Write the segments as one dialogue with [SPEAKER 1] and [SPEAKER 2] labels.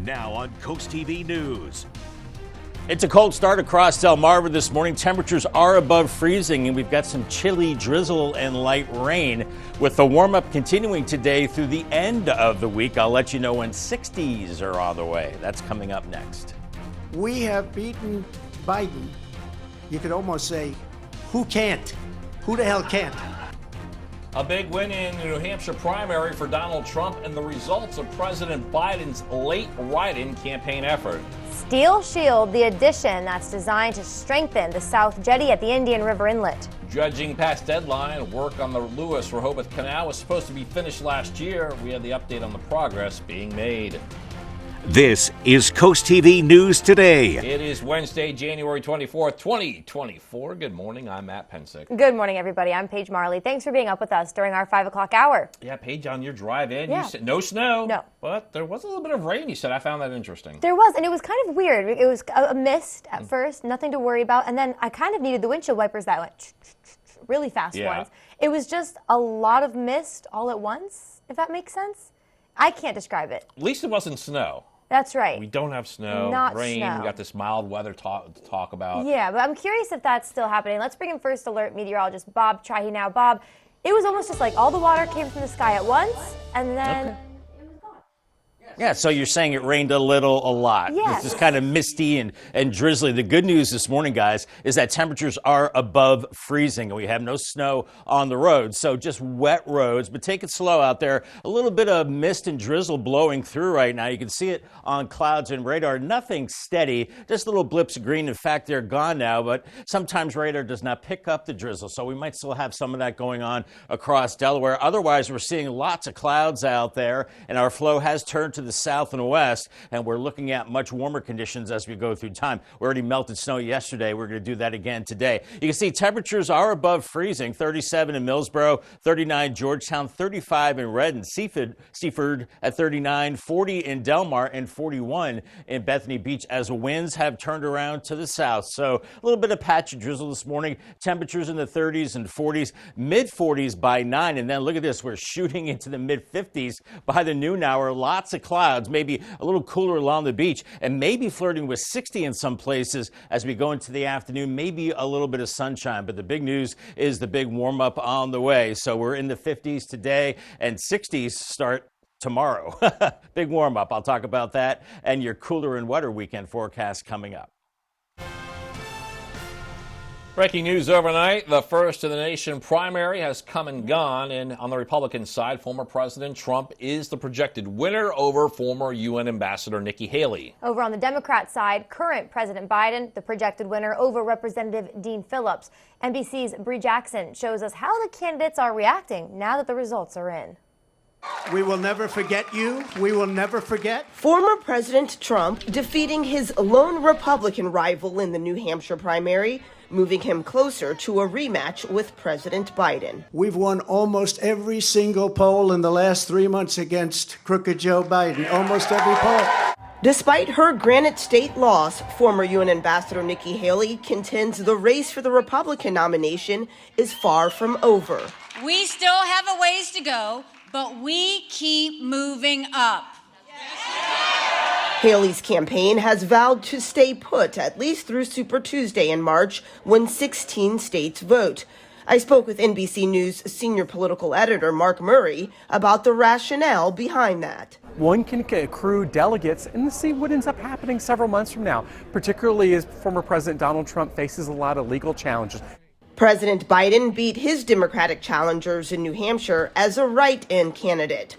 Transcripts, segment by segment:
[SPEAKER 1] Now on Coast TV News.
[SPEAKER 2] It's a cold start across Delmarva this morning. Temperatures are above freezing, and we've got some chilly drizzle and light rain, with the warm-up continuing today through the end of the week. I'll let you know when 60s are on the way. That's coming up next.
[SPEAKER 3] We have beaten Biden. You could almost say, who can't? Who the hell can't?
[SPEAKER 4] A big win in the New Hampshire primary for Donald Trump and the results of President Biden's late write-in campaign effort.
[SPEAKER 5] Steel Shield, the addition that's designed to strengthen the South Jetty at the Indian River Inlet.
[SPEAKER 4] Judging past deadline, work on the Lewis-Rehoboth Canal was supposed to be finished last year. We have the update on the progress being made.
[SPEAKER 1] This is Coast TV News Today.
[SPEAKER 4] It is Wednesday, January 24th, 2024. Good morning. I'm Matt Pensick.
[SPEAKER 5] Good morning, everybody. I'm Paige Marley. Thanks for being up with us during our 5 o'clock hour.
[SPEAKER 4] Yeah, Paige, on your drive in,
[SPEAKER 5] Yeah.
[SPEAKER 4] you said no snow.
[SPEAKER 5] No.
[SPEAKER 4] But there was a little bit of rain, you said. I found that interesting.
[SPEAKER 5] There was, and it was kind of weird. It was a mist at first, nothing to worry about. And then I kind of needed the windshield wipers that went really fast ones. It was just a lot of mist all at once, if that makes sense. I can't describe it.
[SPEAKER 4] At least it wasn't snow.
[SPEAKER 5] That's right.
[SPEAKER 4] We don't have snow,
[SPEAKER 5] Not
[SPEAKER 4] rain.
[SPEAKER 5] snow.
[SPEAKER 4] We got this mild weather to talk about.
[SPEAKER 5] Yeah, but I'm curious if that's still happening. Let's bring in first alert meteorologist Bob Trahy now. Bob, it was almost just like all the water came from the sky at once, and then it was gone.
[SPEAKER 2] Yeah, so you're saying it rained a little, a lot.
[SPEAKER 5] Yes.
[SPEAKER 2] This is kind of misty and drizzly. The good news this morning, guys, is that temperatures are above freezing, and we have no snow on the roads. So just wet roads, but take it slow out there. A little bit of mist and drizzle blowing through right now. You can see it on clouds and radar. Nothing steady, just little blips of green. In fact, they're gone now, but sometimes radar does not pick up the drizzle, so we might still have some of that going on across Delaware. Otherwise, we're seeing lots of clouds out there, and our flow has turned to the south and west, and we're looking at much warmer conditions as we go through time. We already melted snow yesterday. We're going to do that again today. You can see temperatures are above freezing. 37 in Millsboro, 39 Georgetown, 35 in Redden, Seaford at 39, 40 in Delmar, and 41 in Bethany Beach as winds have turned around to the south. So a little bit of patch of drizzle this morning. Temperatures in the 30s and 40s, mid 40s by 9. And then look at this. We're shooting into the mid 50s by the noon hour. Lots of clouds, maybe a little cooler along the beach, and maybe flirting with 60 in some places as we go into the afternoon, maybe a little bit of sunshine. But the big news is the big warm up on the way. So we're in the 50s today, and 60s start tomorrow. Big warm up. I'll talk about that and your cooler and wetter weekend forecast coming up.
[SPEAKER 4] Breaking news overnight, the first in the nation primary has come and gone, and on the Republican side, former President Trump is the projected winner over former UN Ambassador Nikki Haley.
[SPEAKER 5] Over on the Democrat side, current President Biden, the projected winner over Representative Dean Phillips. NBC's Bree Jackson shows us how the candidates are reacting now that the results are in.
[SPEAKER 3] We will never forget you. We will never forget.
[SPEAKER 6] Former President Trump defeating his lone Republican rival in the New Hampshire primary, moving him closer to a rematch with President Biden.
[SPEAKER 3] We've won almost every single poll in the last 3 months against crooked Joe Biden. Almost every poll.
[SPEAKER 6] Despite her Granite State loss, former UN Ambassador Nikki Haley contends the race for the Republican nomination is far from over.
[SPEAKER 7] We still have a ways to go, but we keep moving up.
[SPEAKER 6] Haley's campaign has vowed to stay put at least through Super Tuesday in March when 16 states vote. I spoke with NBC News senior political editor Mark Murray about the rationale behind that.
[SPEAKER 8] One can accrue delegates and see what ends up happening several months from now, particularly as former President Donald Trump faces a lot of legal challenges.
[SPEAKER 6] President Biden beat his Democratic challengers in New Hampshire as a write-in candidate.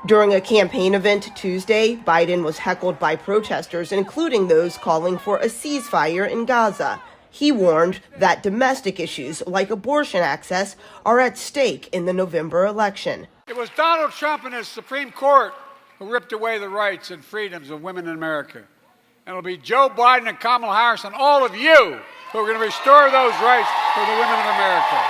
[SPEAKER 6] During a campaign event Tuesday, Biden was heckled by protesters, including those calling for a ceasefire in Gaza. He warned that domestic issues like abortion access are at stake in the November election.
[SPEAKER 9] It was Donald Trump and his Supreme Court who ripped away the rights and freedoms of women in America. And it'll be Joe Biden and Kamala Harris and all of you who are going to restore those rights for the women of America.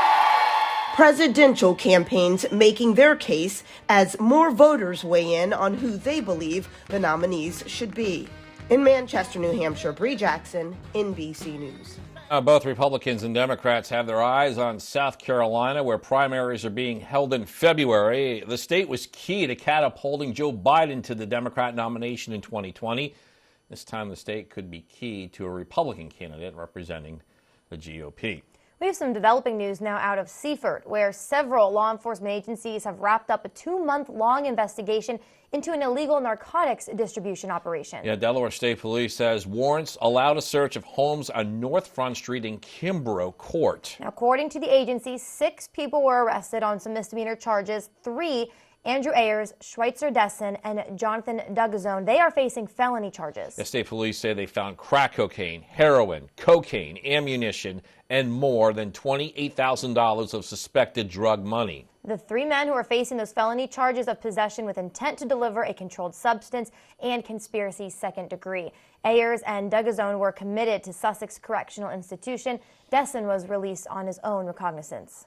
[SPEAKER 6] Presidential campaigns making their case as more voters weigh in on who they believe the nominees should be. In Manchester, New Hampshire, Bree Jackson, NBC News.
[SPEAKER 4] Both Republicans and Democrats have their eyes on South Carolina, where primaries are being held in February. The state was key to catapulting Joe Biden to the Democrat nomination in 2020. This time, the state could be key to a Republican candidate representing the GOP.
[SPEAKER 5] We have some developing news now out of Seaford, where several law enforcement agencies have wrapped up a 2-month-long investigation into an illegal narcotics distribution operation.
[SPEAKER 4] Yeah, Delaware State Police says warrants allowed a search of homes on North Front Street in Kimbrough Court.
[SPEAKER 5] Now, according to the agency, 6 people were arrested on some misdemeanor charges. 3, Andrew Ayers, Schweitzer Dessen, and Jonathan Dugazone, they are facing felony charges.
[SPEAKER 4] The state police say they found crack cocaine, heroin, cocaine, ammunition, and more than $28,000 of suspected drug money.
[SPEAKER 5] The 3 men who are facing those felony charges of possession with intent to deliver a controlled substance and conspiracy second degree. Ayers and Dugazone were committed to Sussex Correctional Institution. Dessen was released on his own recognizance.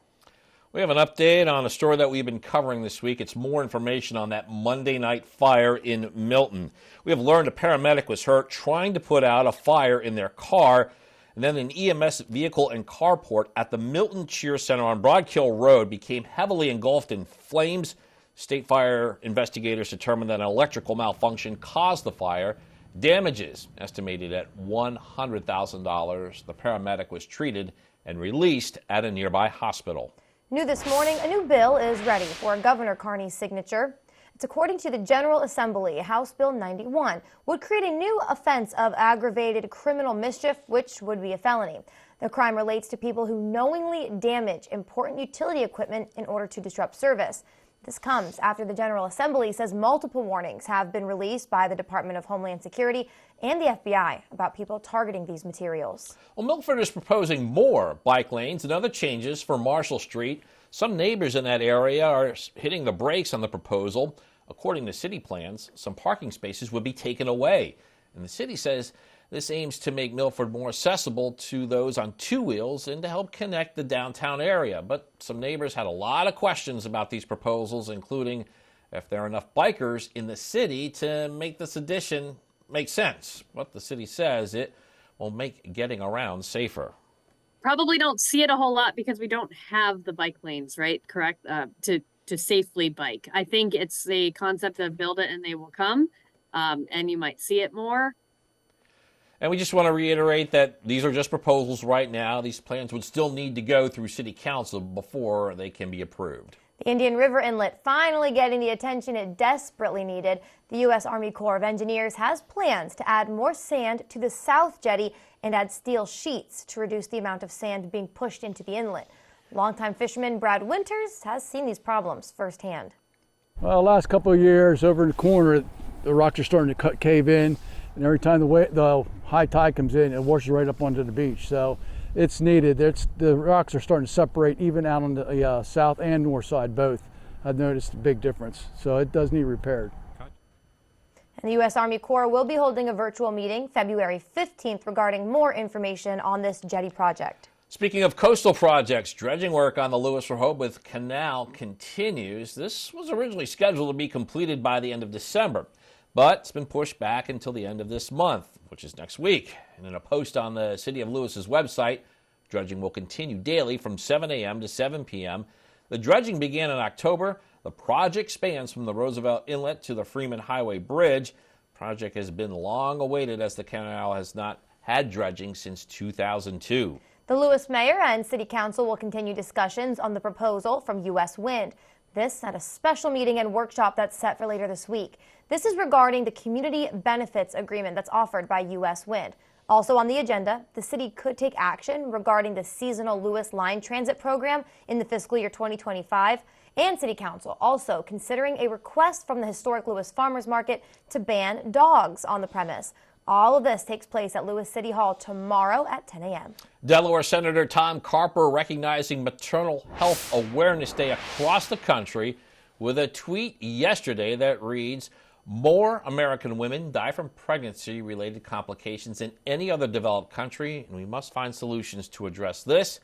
[SPEAKER 4] We have an update on a story that we've been covering this week. It's more information on that Monday night fire in Milton. We have learned a paramedic was hurt trying to put out a fire in their car. And then an EMS vehicle and carport at the Milton Cheer Center on Broadkill Road became heavily engulfed in flames. State fire investigators determined that an electrical malfunction caused the fire. Damages estimated at $100,000. The paramedic was treated and released at a nearby hospital.
[SPEAKER 5] New this morning, a new bill is ready for Governor Carney's signature. It's according to the General Assembly. House Bill 91 would create a new offense of aggravated criminal mischief, which would be a felony. The crime relates to people who knowingly damage important utility equipment in order to disrupt service. This comes after the General Assembly says multiple warnings have been released by the Department of Homeland Security and the FBI about people targeting these materials.
[SPEAKER 4] Well, Milford is proposing more bike lanes and other changes for Marshall Street. Some neighbors in that area are hitting the brakes on the proposal. According to city plans, some parking spaces would be taken away. And the city says this aims to make Milford more accessible to those on 2 wheels and to help connect the downtown area. But some neighbors had a lot of questions about these proposals, including if there are enough bikers in the city to make this addition make sense. What the city says, it will make getting around safer.
[SPEAKER 10] Probably don't see it a whole lot because we don't have the bike lanes, right? Correct? To safely bike. I think it's the concept of build it and they will come, and you might see it more.
[SPEAKER 4] And we just want to reiterate that these are just proposals right now. These plans would still need to go through City Council before they can be approved.
[SPEAKER 5] The Indian River Inlet finally getting the attention it desperately needed. The U.S. Army Corps of Engineers has plans to add more sand to the South Jetty and add steel sheets to reduce the amount of sand being pushed into the inlet. Longtime fisherman Brad Winters has seen these problems firsthand.
[SPEAKER 11] Well, the last couple of years over in the corner, the rocks are starting to cave in, and every time the high tide comes in, it washes right up onto the beach. So it's needed. The rocks are starting to separate even out on the south and north side both. I've noticed a big difference. So it does need repaired.
[SPEAKER 5] And the U.S. Army Corps will be holding a virtual meeting February 15th regarding more information on this jetty project.
[SPEAKER 4] Speaking of coastal projects, dredging work on the Lewis-Rehoboth Canal continues. This was originally scheduled to be completed by the end of December, but it's been pushed back until the end of this month, which is next week. And in a post on the City of Lewis's website, dredging will continue daily from 7 a.m. to 7 p.m. The dredging began in October. The project spans from the Roosevelt Inlet to the Freeman Highway Bridge. The project has been long awaited as the canal has not had dredging since 2002.
[SPEAKER 5] The Lewis Mayor and City Council will continue discussions on the proposal from U.S. Wind. This at a special meeting and workshop that's set for later this week. This is regarding the community benefits agreement that's offered by U.S. Wind. Also on the agenda, the city could take action regarding the seasonal Lewis Line Transit program in the fiscal year 2025. And City Council also considering a request from the historic Lewis Farmers Market to ban dogs on the premise. All of this takes place at Lewis City Hall tomorrow at 10 a.m.
[SPEAKER 4] Delaware Senator Tom Carper recognizing Maternal Health Awareness Day across the country with a tweet yesterday that reads, "More American women die from pregnancy-related complications than any other developed country, and we must find solutions to address this."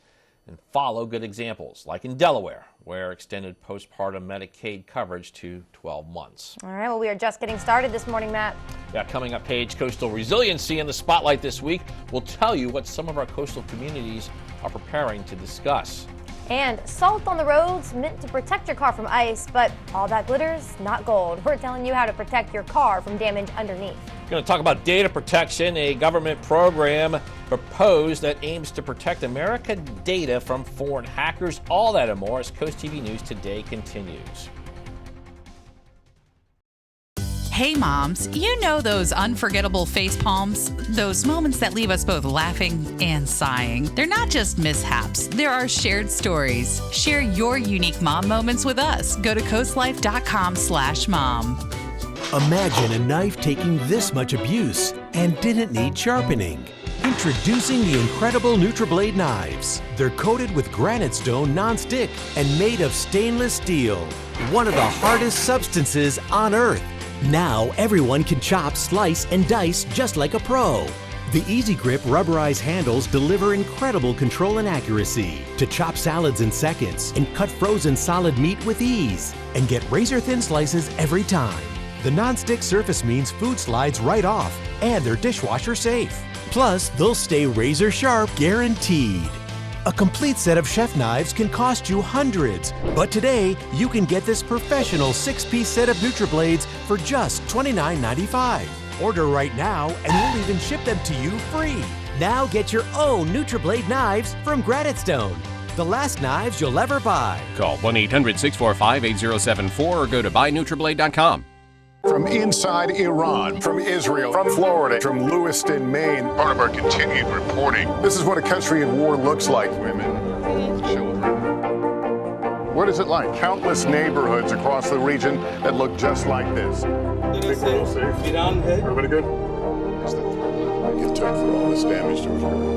[SPEAKER 4] and follow good examples, like in Delaware, where extended postpartum Medicaid coverage to 12 months.
[SPEAKER 5] All right, well, we are just getting started this morning, Matt.
[SPEAKER 4] Yeah, coming up, Paige, coastal resiliency in the spotlight this week. We'll tell you what some of our coastal communities are preparing to discuss.
[SPEAKER 5] And salt on the roads meant to protect your car from ice, but all that glitters, not gold. We're telling you how to protect your car from damage underneath.
[SPEAKER 4] We're going to talk about data protection, a government program proposed that aims to protect American data from foreign hackers. All that and more as Coast TV News Today continues.
[SPEAKER 12] Hey moms, you know those unforgettable face palms? Those moments that leave us both laughing and sighing. They're not just mishaps, there are shared stories. Share your unique mom moments with us. Go to coastlife.com/mom.
[SPEAKER 13] Imagine a knife taking this much abuse and didn't need sharpening. Introducing the incredible NutriBlade knives. They're coated with granite stone non-stick and made of stainless steel, one of the hardest substances on earth. Now everyone can chop, slice, and dice just like a pro. The Easy Grip rubberized handles deliver incredible control and accuracy to chop salads in seconds and cut frozen solid meat with ease and get razor-thin slices every time. The non-stick surface means food slides right off and they're dishwasher safe. Plus, they'll stay razor sharp guaranteed. A complete set of chef knives can cost you hundreds, but today you can get this professional 6-piece set of NutriBlades for just $29.95. Order right now and we'll even ship them to you free. Now get your own NutriBlade knives from Granite Stone, the last knives you'll ever buy.
[SPEAKER 14] Call 1-800-645-8074 or go to buynutriblade.com.
[SPEAKER 15] From inside Iran, from Israel, from Florida, from Lewiston, Maine. Part of our continued reporting. This is what a country in war looks like. Women, children. What is it like? Countless neighborhoods across the region that look just like this. Everybody good? It's the threat it took for all this damage to occur.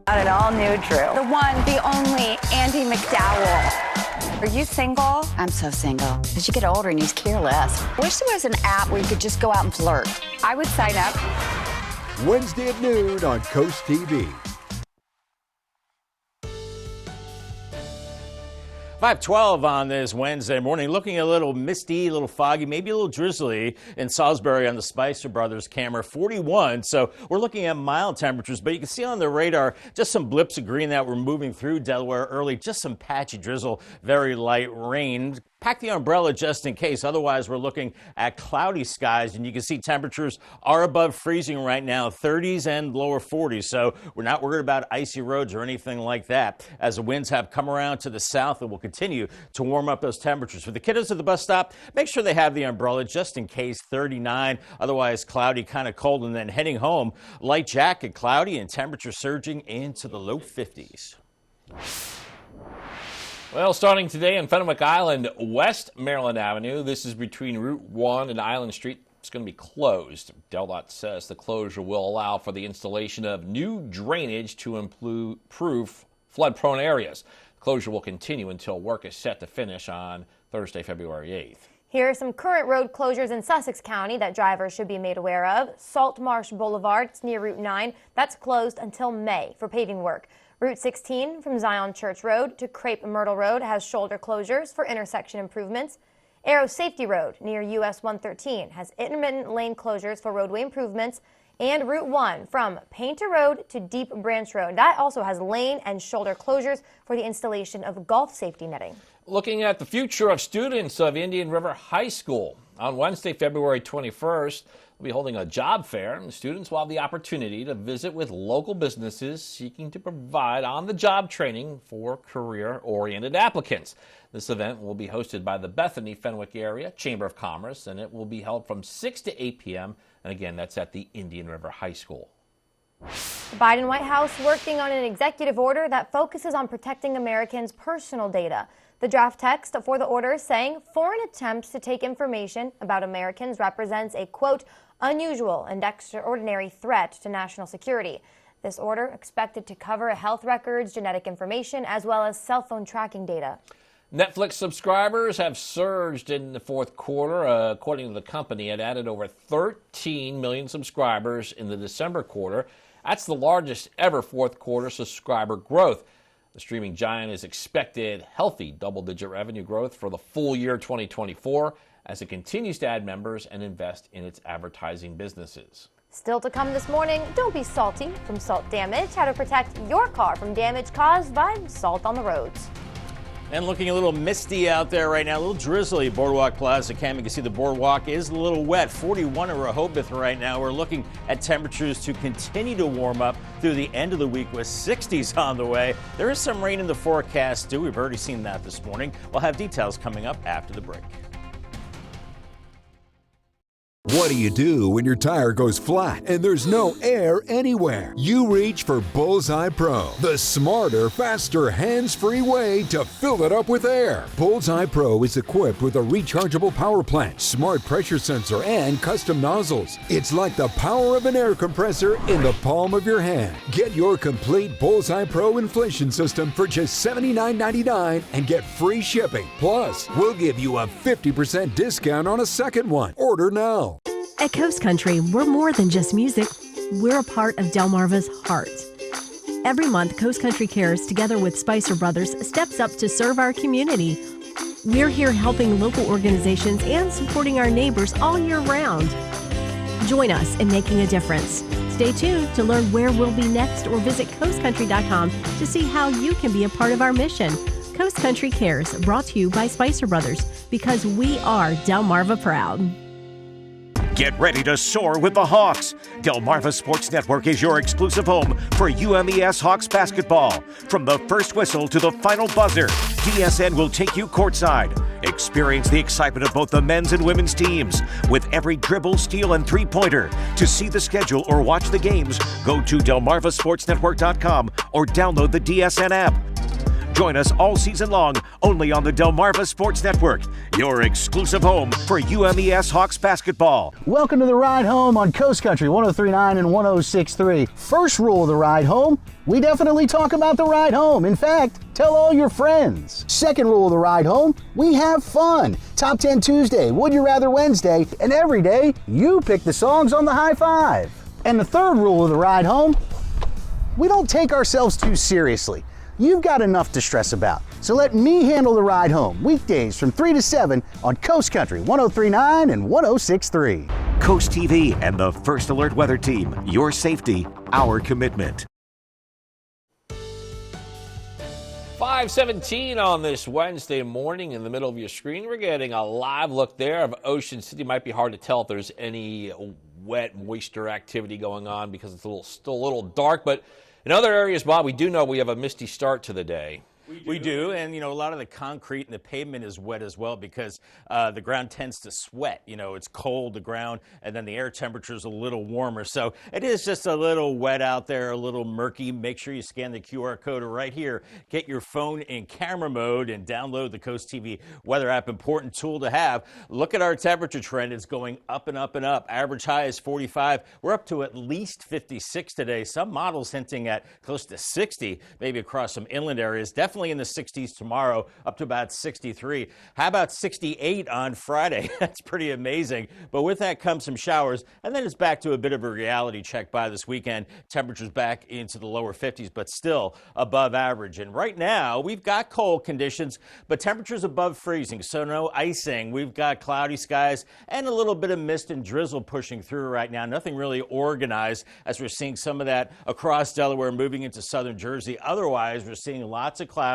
[SPEAKER 16] An all-new Drew. The one, the only Andy McDowell. Are you single?
[SPEAKER 17] I'm so single. As you get older and you care less. Wish there was an app where you could just go out and flirt.
[SPEAKER 16] I would sign up.
[SPEAKER 18] Wednesday at noon on Coast TV.
[SPEAKER 2] 5:12 on this Wednesday morning. Looking a little misty, a little foggy, maybe a little drizzly in Salisbury on the Spicer Brothers camera, 41. So we're looking at mild temperatures, but you can see on the radar just some blips of green that were moving through Delaware early, just some patchy drizzle, very light rain. Pack the umbrella just in case. Otherwise, we're looking at cloudy skies, and you can see temperatures are above freezing right now, 30s and lower 40s. So we're not worried about icy roads or anything like that. As the winds have come around to the south, it will continue to warm up those temperatures. For the kiddos at the bus stop, make sure they have the umbrella just in case, 39. Otherwise, cloudy, kind of cold. And then heading home, light jacket, cloudy, and temperature surging into the low 50s.
[SPEAKER 4] Well, starting today on Fenwick Island, West Maryland Avenue, this is between Route 1 and Island Street. It's going to be closed. DelDOT says the closure will allow for the installation of new drainage to improve flood-prone areas. The closure will continue until work is set to finish on Thursday, February 8th.
[SPEAKER 5] Here are some current road closures in Sussex County that drivers should be made aware of. Salt Marsh Boulevard, it's near Route 9. That's closed until May for paving work. Route 16 from Zion Church Road to Crape Myrtle Road has shoulder closures for intersection improvements. Arrow Safety Road near US 113 has intermittent lane closures for roadway improvements. And Route 1 from Painter Road to Deep Branch Road. That also has lane and shoulder closures for the installation of golf safety netting.
[SPEAKER 4] Looking at the future of students of Indian River High School. On Wednesday, February 21st, we'll be holding a job fair, and students will have the opportunity to visit with local businesses seeking to provide on-the-job training for career-oriented applicants. This event will be hosted by the Bethany Fenwick Area Chamber of Commerce, and it will be held from 6 to 8 p.m., and again, that's at the Indian River High School.
[SPEAKER 5] The Biden White House working on an executive order that focuses on protecting Americans' personal data. The draft text for the order is saying foreign attempts to take information about Americans represents a, quote, unusual and extraordinary threat to national security. This order expected to cover health records, genetic information, as well as cell phone tracking data.
[SPEAKER 4] Netflix subscribers have surged in the fourth quarter. According to the company, it added over 13 million subscribers in the December quarter. That's the largest ever fourth quarter subscriber growth. The streaming giant is expected healthy double-digit revenue growth for the full year 2024 as it continues to add members and invest in its advertising businesses.
[SPEAKER 5] Still to come this morning, don't be salty from salt damage. How to protect your car from damage caused by salt on the roads.
[SPEAKER 2] And looking a little misty out there right now, a little drizzly. Boardwalk Plaza Cam, you can see the boardwalk is a little wet. 41 in Rehoboth right now. We're looking at temperatures to continue to warm up through the end of the week with 60s on the way. There is some rain in the forecast too. We've already seen that this morning. We'll have details coming up after the break.
[SPEAKER 18] What do you do when your tire goes flat and there's no air anywhere? You reach for Bullseye Pro, the smarter, faster, hands-free way to fill it up with air. Bullseye Pro is equipped with a rechargeable power plant, smart pressure sensor, and custom nozzles. It's like the power of an air compressor in the palm of your hand. Get your complete Bullseye Pro inflation system for just $79.99 and get free shipping. Plus, we'll give you a 50% discount on a second one. Order now.
[SPEAKER 19] At Coast Country, we're more than just music. We're a part of Delmarva's heart. Every month, Coast Country Cares, together with Spicer Brothers, steps up to serve our community. We're here helping local organizations and supporting our neighbors all year round. Join us in making a difference. Stay tuned to learn where we'll be next or visit coastcountry.com to see how you can be a part of our mission. Coast Country Cares, brought to you by Spicer Brothers, because we are Delmarva proud.
[SPEAKER 1] Get ready to soar with the Hawks. Delmarva Sports Network is your exclusive home for UMES Hawks basketball. From the first whistle to the final buzzer, DSN will take you courtside. Experience the excitement of both the men's and women's teams with every dribble, steal, and three-pointer. To see the schedule or watch the games, go to DelmarvaSportsNetwork.com or download the DSN app. Join us all season long only on the Delmarva Sports Network, your exclusive home for UMES Hawks basketball.
[SPEAKER 20] Welcome to the ride home on Coast Country 103.9 and 106.3. First rule of the ride home, we definitely talk about the ride home. In fact, tell all your friends. Second rule of the ride home, we have fun. Top 10 Tuesday, Would You Rather Wednesday, and every day you pick the songs on the high five. And the third rule of the ride home, we don't take ourselves too seriously. You've got enough to stress about, so let me handle the ride home, weekdays from 3 to 7 on Coast Country 103.9 and 106.3.
[SPEAKER 1] Coast TV and the First Alert Weather Team, your safety, our commitment.
[SPEAKER 4] 5:17 on this Wednesday morning. In the middle of your screen, we're getting a live look there of Ocean City. Might be hard to tell if there's any wet moisture activity going on because it's still a little dark, but in other areas, Bob, we do know we have a misty start to the day.
[SPEAKER 2] We do, and a lot of the concrete and the pavement is wet as well because the ground tends to sweat. It's cold, the ground, and then the air temperature is a little warmer. So it is just a little wet out there, a little murky. Make sure you scan the QR code right here. Get your phone in camera mode and download the Coast TV weather app. Important tool to have. Look at our temperature trend. It's going up and up and up. Average high is 45. We're up to at least 56 today. Some models hinting at close to 60, maybe across some inland areas. Definitely in the 60s tomorrow, up to about 63. How about 68 on Friday? That's pretty amazing. But with that comes some showers, and then it's back to a bit of a reality check by this weekend. Temperatures back into the lower 50s, but still above average. And right now, we've got cold conditions, but temperatures above freezing, so no icing. We've got cloudy skies and a little bit of mist and drizzle pushing through right now. Nothing really organized as we're seeing some of that across Delaware moving into southern Jersey. Otherwise, we're seeing lots of clouds.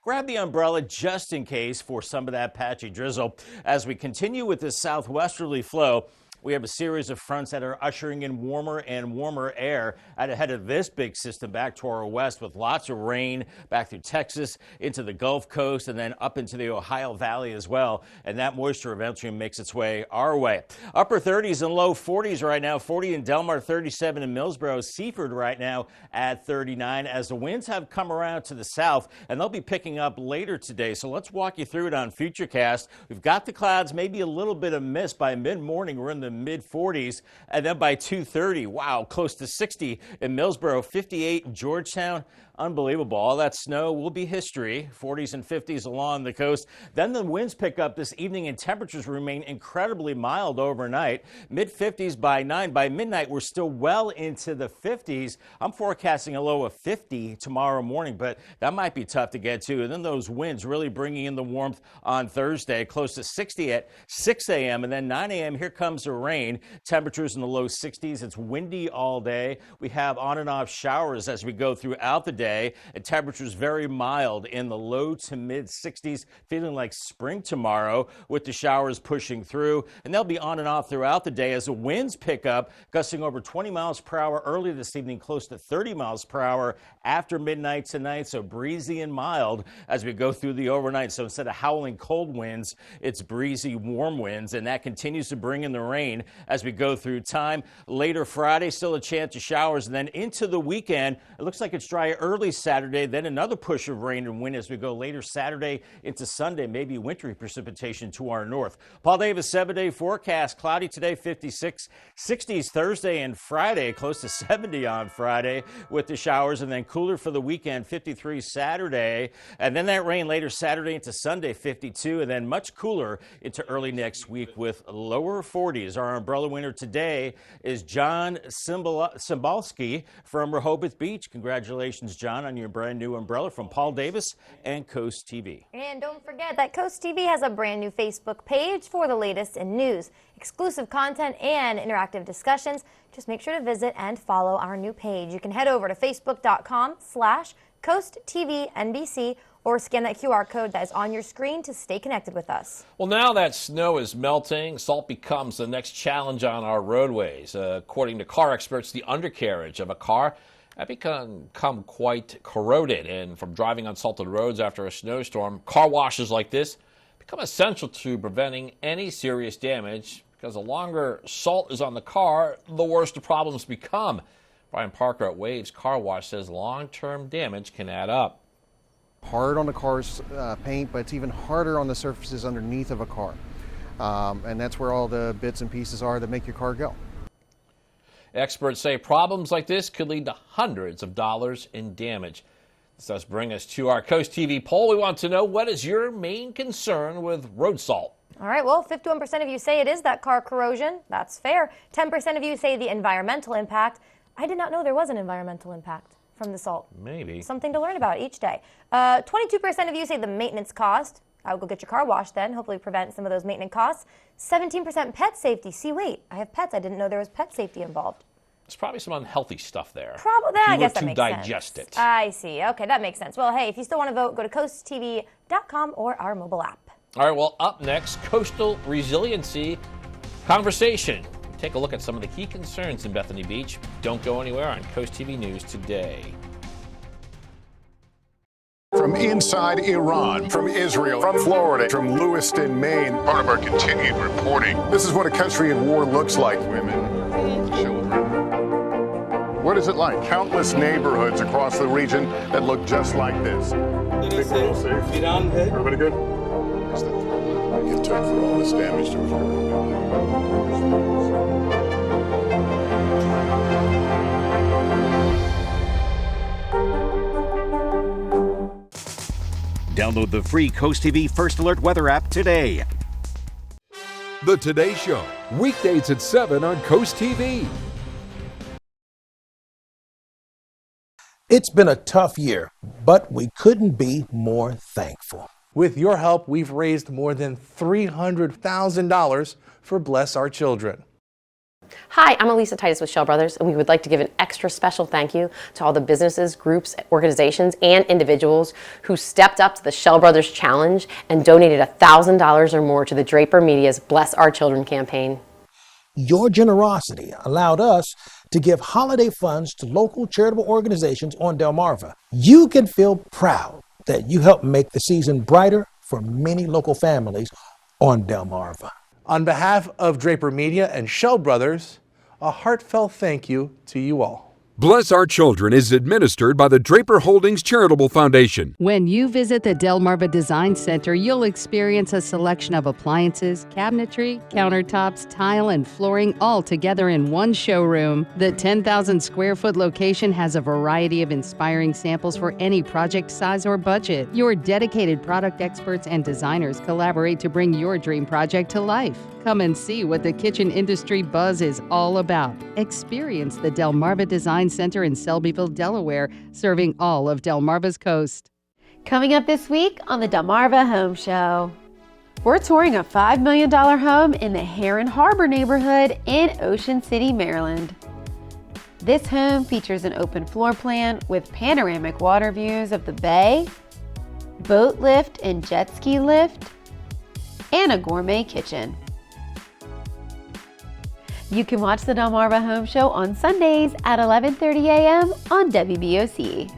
[SPEAKER 2] Grab the umbrella just in case for some of that patchy drizzle. As we continue with this southwesterly flow, we have a series of fronts that are ushering in warmer and warmer air out ahead of this big system back to our west with lots of rain back through Texas into the Gulf Coast and then up into the Ohio Valley as well. And that moisture eventually makes its way our way. Upper 30s and low 40s right now. 40 in Delmar, 37 in Millsboro. Seaford right now at 39 as the winds have come around to the south and they'll be picking up later today. So let's walk you through it on Futurecast. We've got the clouds, maybe a little bit of mist by mid-morning. We're in the mid-40s. And then by 2:30, wow, close to 60 in Millsboro, 58 in Georgetown. Unbelievable. All that snow will be history. 40s and 50s along the coast. Then the winds pick up this evening and temperatures remain incredibly mild overnight. Mid-50s by 9. By midnight, we're still well into the 50s. I'm forecasting a low of 50 tomorrow morning, but that might be tough to get to. And then those winds really bringing in the warmth on Thursday, close to 60 at 6 a.m. And then 9 a.m., here comes the rain. Temperatures in the low 60s. It's windy all day. We have on and off showers as we go throughout the day. And temperatures very mild in the low to mid 60s, feeling like spring tomorrow with the showers pushing through. And they'll be on and off throughout the day as the winds pick up, gusting over 20 miles per hour early this evening, close to 30 miles per hour after midnight tonight. So breezy and mild as we go through the overnight. So instead of howling cold winds, it's breezy, warm winds, and that continues to bring in the rain as we go through time. Later Friday, still a chance of showers, and then into the weekend, it looks like it's dry early Saturday, then another push of rain and wind as we go later Saturday into Sunday, maybe wintry precipitation to our north. Paul Davis 7-day forecast, cloudy today, 56, 60s Thursday and Friday, close to 70 on Friday with the showers, and then cooler for the weekend, 53 Saturday, and then that rain later Saturday into Sunday, 52, and then much cooler into early next week with lower 40s. Our umbrella winner today is John Cymbalski from Rehoboth Beach. Congratulations, John, on your brand new umbrella from Paul Davis and Coast TV.
[SPEAKER 5] And don't forget that Coast TV has a brand new Facebook page for the latest in news, exclusive content, and interactive discussions. Just make sure to visit and follow our new page. You can head over to facebook.com/CoastTVNBC or scan that QR code that is on your screen to stay connected with us.
[SPEAKER 4] Well, now that snow is melting, salt becomes the next challenge on our roadways. According to car experts, the undercarriage of a car have become quite corroded, and from driving on salted roads after a snowstorm, car washes like this become essential to preventing any serious damage, because the longer salt is on the car, the worse the problems become. Brian Parker at Waves Car Wash says long-term damage can add up.
[SPEAKER 21] Hard on the car's paint, but it's even harder on the surfaces underneath of a car. And that's where all the bits and pieces are that make your car go.
[SPEAKER 4] Experts say problems like this could lead to hundreds of dollars in damage. This does bring us to our Coast TV poll. We want to know, what is your main concern with road salt?
[SPEAKER 5] All right, well, 51% of you say it is that car corrosion. That's fair. 10% of you say the environmental impact. I did not know there was an environmental impact from the salt.
[SPEAKER 4] Maybe.
[SPEAKER 5] Something to learn about each day. 22% of you say the maintenance cost. I would go get your car washed then, hopefully prevent some of those maintenance costs. 17% pet safety. See, wait, I have pets. I didn't know there was pet safety involved.
[SPEAKER 4] There's probably some unhealthy stuff there.
[SPEAKER 5] Probably, I guess that makes sense.
[SPEAKER 4] To digest it.
[SPEAKER 5] I see. Okay, that makes sense. Well, hey, if you still want to vote, go to coasttv.com or our mobile app.
[SPEAKER 4] All right, well, up next, coastal resiliency conversation. Take a look at some of the key concerns in Bethany Beach. Don't go anywhere on Coast TV News today.
[SPEAKER 15] From inside Iran, from Israel, from Florida, from Lewiston, Maine, part of our continued reporting. This is what a country at war looks like. Women, children. What is it like? Countless neighborhoods across the region that look just like this. Everybody good? What's the threat it took for all this damage to occur?
[SPEAKER 1] Download the free Coast TV First Alert Weather app today.
[SPEAKER 18] The Today Show, weekdays at 7 on Coast TV.
[SPEAKER 22] It's been a tough year, but we couldn't be more thankful.
[SPEAKER 23] With your help, we've raised more than $300,000 for Bless Our Children.
[SPEAKER 24] Hi, I'm Elisa Titus with Shell Brothers, and we would like to give an extra special thank you to all the businesses, groups, organizations, and individuals who stepped up to the Shell Brothers Challenge and donated $1,000 or more to the Draper Media's Bless Our Children campaign.
[SPEAKER 22] Your generosity allowed us to give holiday funds to local charitable organizations on Delmarva. You can feel proud that you helped make the season brighter for many local families on Delmarva.
[SPEAKER 23] On behalf of Draper Media and Shell Brothers, a heartfelt thank you to you all.
[SPEAKER 18] Bless Our Children is administered by the Draper Holdings Charitable Foundation.
[SPEAKER 3] When you visit the Delmarva Design Center, you'll experience a selection of appliances, cabinetry, countertops, tile, and flooring all together in one showroom. The 10,000 square foot location has a variety of inspiring samples for any project size or budget. Your dedicated product experts and designers collaborate to bring your dream project to life. Come and see what the kitchen industry buzz is all about. Experience the Delmarva Design Center in Selbyville, Delaware, serving all of Delmarva's coast.
[SPEAKER 7] Coming up this week on the Delmarva Home Show, we're touring a $5 million home in the Heron Harbor neighborhood in Ocean City, Maryland. This home features an open floor plan with panoramic water views of the bay, boat lift and jet ski lift, and a gourmet kitchen. You can watch the Delmarva Home Show on Sundays at 11:30 a.m. on WBOC.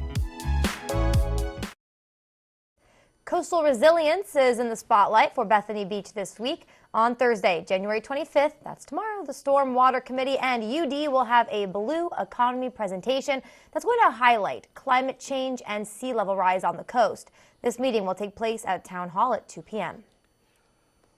[SPEAKER 5] Coastal resilience is in the spotlight for Bethany Beach this week. On Thursday, January 25th, that's tomorrow, the Storm Water Committee and UD will have a Blue Economy presentation that's going to highlight climate change and sea level rise on the coast. This meeting will take place at Town Hall at 2 p.m.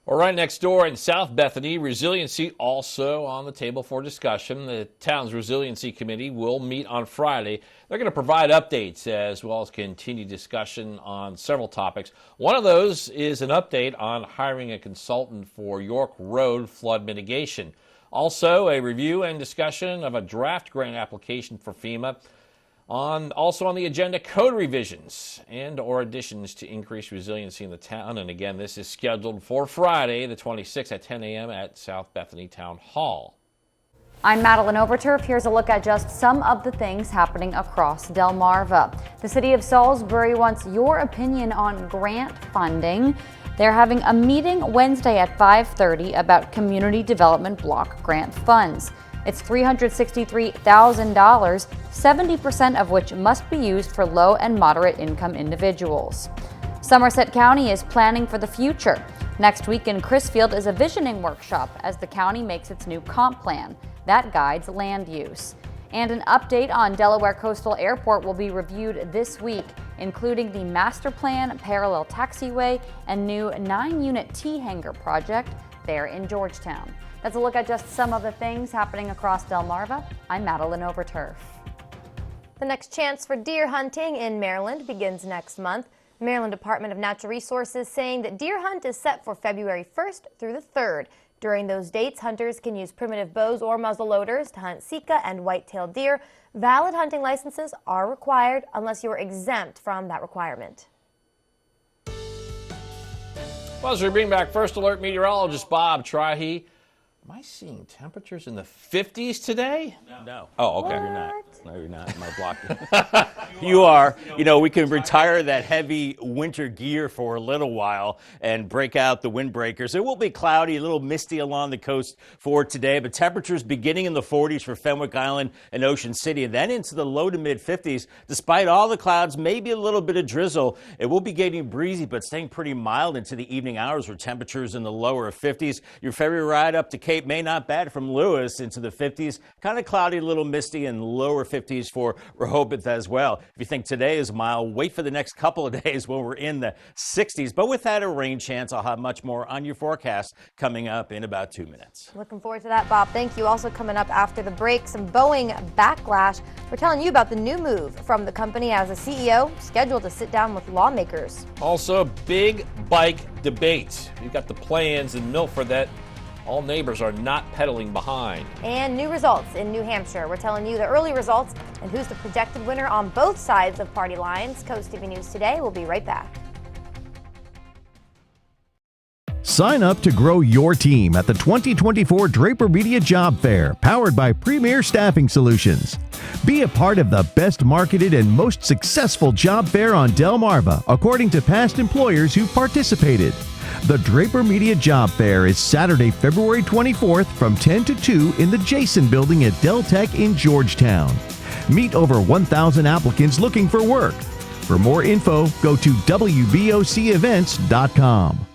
[SPEAKER 4] Well, right next door in South Bethany, resiliency also on the table for discussion. The town's resiliency committee will meet on Friday. They're going to provide updates as well as continue discussion on several topics. One of those is an update on hiring a consultant for York Road flood mitigation. Also, a review and discussion of a draft grant application for FEMA. Also on the agenda, code revisions and or additions to increase resiliency in the town. And again, this is scheduled for Friday, the 26th at 10 a.m. at South Bethany Town Hall.
[SPEAKER 8] I'm Madeline Overturf. Here's a look at just some of the things happening across Delmarva. The city of Salisbury wants your opinion on grant funding. They're having a meeting Wednesday at 5:30 about community development block grant funds. It's $363,000, 70% of which must be used for low and moderate income individuals. Somerset County is planning for the future. Next week in Crisfield is a visioning workshop as the county makes its new comp plan. That guides land use. And an update on Delaware Coastal Airport will be reviewed this week, including the master plan, parallel taxiway, and new 9-unit T-hanger project there in Georgetown. That's a look at just some of the things happening across Delmarva. I'm Madeline Overturf.
[SPEAKER 5] The next chance for deer hunting in Maryland begins next month. The Maryland Department of Natural Resources saying that deer hunt is set for February 1st through the 3rd. During those dates, hunters can use primitive bows or muzzleloaders to hunt sika and white-tailed deer. Valid hunting licenses are required unless you are exempt from that requirement.
[SPEAKER 4] Well, as we bring back First Alert meteorologist Bob Trahey, am I seeing temperatures in the 50s today?
[SPEAKER 2] No.
[SPEAKER 4] Oh, okay.
[SPEAKER 2] No, you're not. No, you're not. Am I blocking? You are. You know, we can retire that heavy winter gear for a little while and break out the windbreakers. It will be cloudy, a little misty along the coast for today, but temperatures beginning in the 40s for Fenwick Island and Ocean City, and then into the low to mid 50s. Despite all the clouds, maybe a little bit of drizzle. It will be getting breezy, but staying pretty mild into the evening hours with temperatures in the lower 50s. Your ferry ride up to Cape May, not bad from Lewis into the 50s. Kind of cloudy, a little misty, and lower 50s for Rehoboth as well. If you think today is mild, wait for the next couple of days when we're in the 60s. But with that, a rain chance. I'll have much more on your forecast coming up in about 2 minutes.
[SPEAKER 5] Looking forward to that, Bob. Thank you. Also coming up after the break, some Boeing backlash. We're telling you about the new move from the company as the CEO scheduled to sit down with lawmakers.
[SPEAKER 4] Also, big bike debate. We've got the plans in Milford that all neighbors are not pedaling behind.
[SPEAKER 5] And new results in New Hampshire. We're telling you the early results and who's the projected winner on both sides of party lines. Coast TV News Today. We'll be right back.
[SPEAKER 9] Sign up to grow your team at the 2024 Draper Media Job Fair, powered by Premier Staffing Solutions. Be a part of the best marketed and most successful job fair on Delmarva, according to past employers who participated. The Draper Media Job Fair is Saturday, February 24th from 10 to 2 in the Jason Building at Del Tech in Georgetown. Meet over 1,000 applicants looking for work. For more info, go to WBOCevents.com.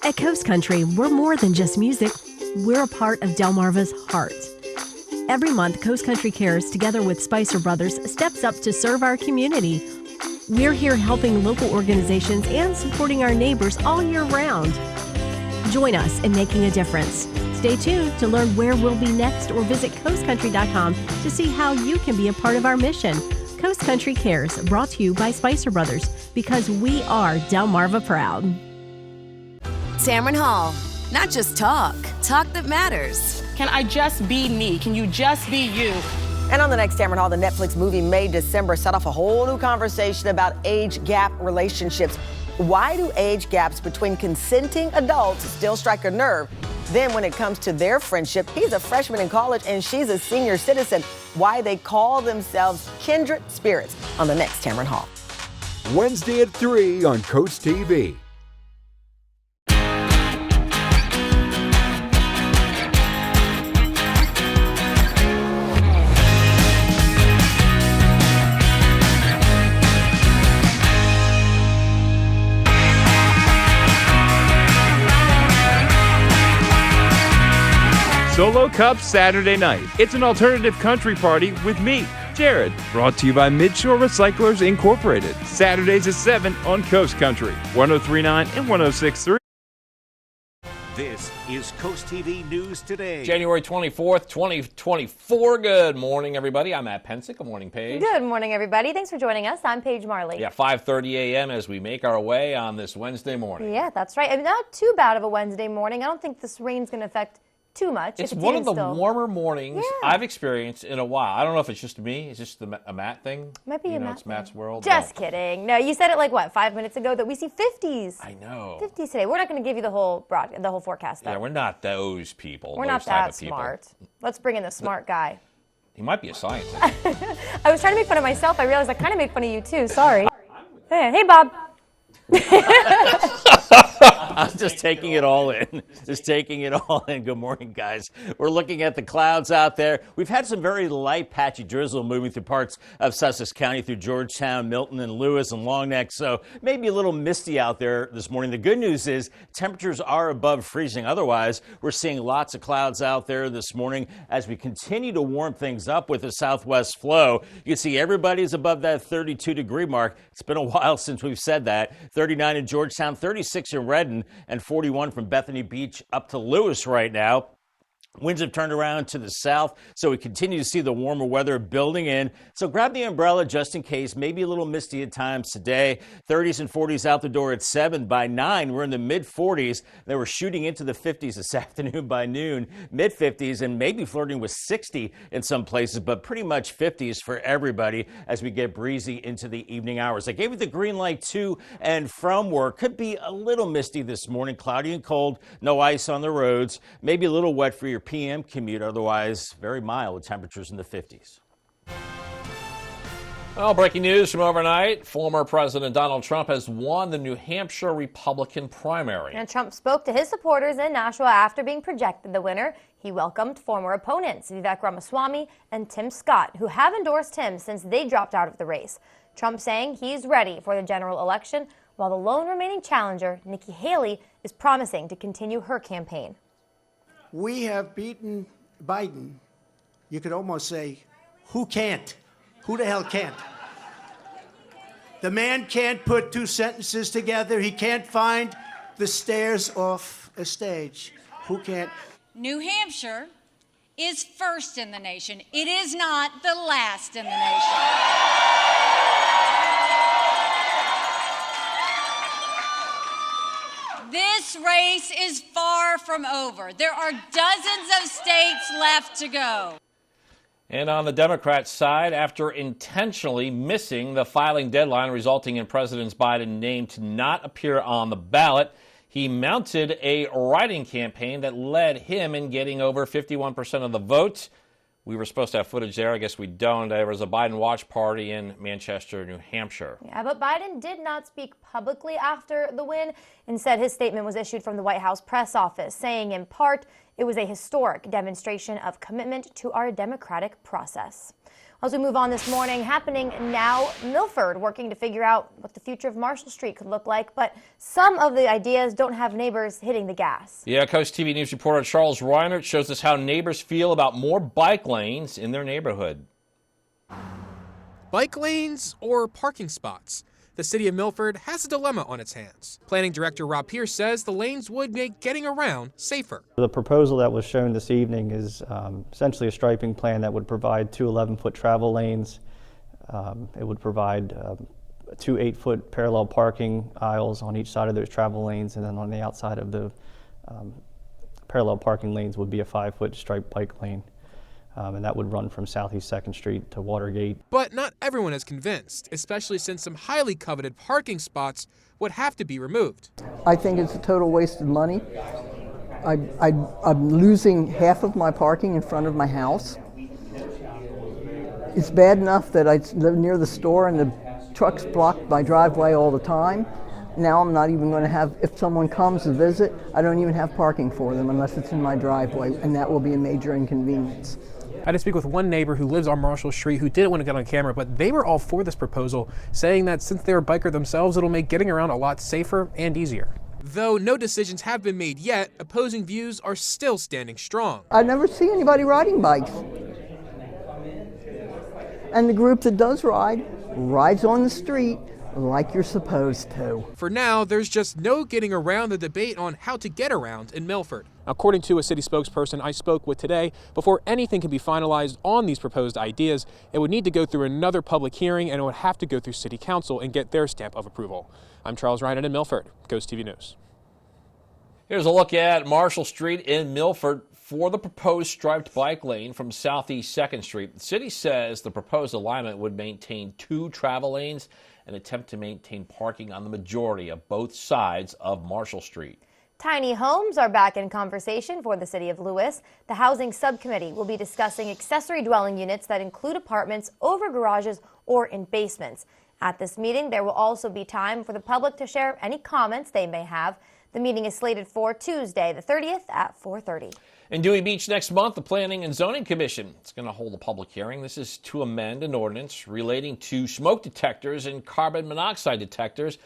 [SPEAKER 19] At Coast Country, we're more than just music. We're a part of Delmarva's heart. Every month, Coast Country Cares, together with Spicer Brothers, steps up to serve our community. We're here helping local organizations and supporting our neighbors all year round. Join us in making a difference. Stay tuned to learn where we'll be next or visit coastcountry.com to see how you can be a part of our mission. Coast Country Cares, brought to you by Spicer Brothers, because we are Delmarva proud.
[SPEAKER 6] Tamron Hall. Not just talk that matters.
[SPEAKER 10] Can I just be me? Can you just be you?
[SPEAKER 11] And on the next Tamron Hall, the Netflix movie May December set off a whole new conversation about age gap relationships. Why do age gaps between consenting adults still strike a nerve? Then when it comes to their friendship, he's a freshman in college and she's a senior citizen. Why they call themselves kindred spirits on the next Tamron Hall.
[SPEAKER 18] Wednesday at 3 on Coast TV.
[SPEAKER 12] Solo Cup Saturday night. It's an alternative country party with me, Jared. Brought to you by Midshore Recyclers Incorporated. Saturdays at 7 on Coast Country, 103.9 and 106.3.
[SPEAKER 1] This is Coast TV News Today.
[SPEAKER 4] January 24th, 2024. Good morning, everybody. I'm Matt Pensick. Good morning, Paige.
[SPEAKER 5] Good morning, everybody. Thanks for joining us. I'm Paige Marley.
[SPEAKER 4] Yeah, 5:30 a.m. as we make our way on this Wednesday morning.
[SPEAKER 5] Yeah, that's right. And not too bad of a Wednesday morning. I don't think this rain's going to affect too much.
[SPEAKER 4] It's one of the warmer mornings I've experienced in a while. I don't know if it's just me. It's just a Matt thing.
[SPEAKER 5] Might be a Matt
[SPEAKER 4] it's Matt's world.
[SPEAKER 5] Just kidding. No, you said it like, 5 minutes ago that we see 50s.
[SPEAKER 4] I know.
[SPEAKER 5] 50s today. We're not going to give you the whole forecast, though.
[SPEAKER 4] Yeah, we're not those people.
[SPEAKER 5] We're not that smart. Let's bring in the smart guy.
[SPEAKER 4] He might be a scientist.
[SPEAKER 5] I was trying to make fun of myself. I realized I kind of made fun of you, too. Sorry. Hey, Bob.
[SPEAKER 2] I'm just taking it all in. Just taking it all in. Good morning, guys. We're looking at the clouds out there. We've had some very light, patchy drizzle moving through parts of Sussex County, through Georgetown, Milton, and Lewis, and Long Neck. So maybe a little misty out there this morning. The good news is temperatures are above freezing. Otherwise, we're seeing lots of clouds out there this morning as we continue to warm things up with the southwest flow. You can see everybody's above that 32-degree mark. It's been a while since we've said that. 39 in Georgetown, 36 in Redden, and 41 from Bethany Beach up to Lewis right now. Winds have turned around to the south, so we continue to see the warmer weather building in. So grab the umbrella just in case. Maybe a little misty at times today. 30s and 40s out the door at 7. By 9, we're in the mid-40s. They were shooting into the 50s this afternoon by noon. Mid-50s and maybe flirting with 60 in some places, but pretty much 50s for everybody as we get breezy into the evening hours. I gave you the green light to and from work. Could be a little misty this morning. Cloudy and cold. No ice on the roads. Maybe a little wet for your PM commute, otherwise very mild with temperatures in the 50s.
[SPEAKER 4] Well, breaking news from overnight. Former President Donald Trump has won the New Hampshire Republican primary.
[SPEAKER 5] And Trump spoke to his supporters in Nashua after being projected the winner. He welcomed former opponents Vivek Ramaswamy and Tim Scott, who have endorsed him since they dropped out of the race. Trump saying he's ready for the general election, while the lone remaining challenger, Nikki Haley, is promising to continue her campaign.
[SPEAKER 25] We have beaten Biden. You could almost say, who can't? Who the hell can't? The man can't put two sentences together. He can't find the stairs off a stage. Who can't?
[SPEAKER 26] New Hampshire is first in the nation. It is not the last in the nation. This race is far from over. There are dozens of states left to go.
[SPEAKER 4] And on the Democrat side, after intentionally missing the filing deadline resulting in President Biden's name to not appear on the ballot, he mounted a writing campaign that led him in getting over 51% of the vote. We were supposed to have footage there. I guess we don't. There was a Biden watch party in Manchester, New Hampshire.
[SPEAKER 5] Yeah, but Biden did not speak publicly after the win. Instead, his statement was issued from the White House press office, saying in part, it was a historic demonstration of commitment to our democratic process. As we move on this morning, happening now, Milford working to figure out what the future of Marshall Street could look like, but some of the ideas don't have neighbors hitting the gas.
[SPEAKER 4] Yeah, Coast TV News reporter Charles Reinert shows us how neighbors feel about more bike lanes in their neighborhood.
[SPEAKER 13] Bike lanes or parking spots? The city of Milford has a dilemma on its hands. Planning Director Rob Pierce says the lanes would make getting around safer.
[SPEAKER 14] The proposal that was shown this evening is essentially a striping plan that would provide two 11-foot travel lanes. It would provide two 8-foot parallel parking aisles on each side of those travel lanes, and then on the outside of the parallel parking lanes would be a 5-foot striped bike lane. And that would run from Southeast 2nd Street to Watergate.
[SPEAKER 13] But not everyone is convinced, especially since some highly coveted parking spots would have to be removed.
[SPEAKER 16] I think it's a total waste of money. I'm losing half of my parking in front of my house. It's bad enough that I live near the store and the trucks block my driveway all the time. Now I'm not even going to have, if someone comes to visit, I don't even have parking for them unless it's in my driveway, and that will be a major inconvenience.
[SPEAKER 13] I did speak with one neighbor who lives on Marshall Street who didn't want to get on camera, but they were all for this proposal, saying that since they're a biker themselves, it'll make getting around a lot safer and easier. Though no decisions have been made yet, opposing views are still standing strong.
[SPEAKER 16] I never see anybody riding bikes. And the group that does ride, rides on the street like you're supposed to.
[SPEAKER 13] For now, there's just no getting around the debate on how to get around in Milford. According to a city spokesperson I spoke with today, before anything can be finalized on these proposed ideas, it would need to go through another public hearing, and it would have to go through City Council and get their stamp of approval. I'm Charles Reinert in Milford, Coast TV News.
[SPEAKER 4] Here's a look at Marshall Street in Milford for the proposed striped bike lane from Southeast 2nd Street. The city says the proposed alignment would maintain two travel lanes and attempt to maintain parking on the majority of both sides of Marshall Street.
[SPEAKER 5] Tiny homes are back in conversation for the city of Lewis. The housing subcommittee will be discussing accessory dwelling units that include apartments over garages or in basements. At this meeting, there will also be time for the public to share any comments they may have. The meeting is slated for Tuesday, the 30th at 4:30.
[SPEAKER 4] In Dewey Beach next month, the Planning and Zoning Commission is going to hold a public hearing. This is to amend an ordinance relating to smoke detectors and carbon monoxide detectors.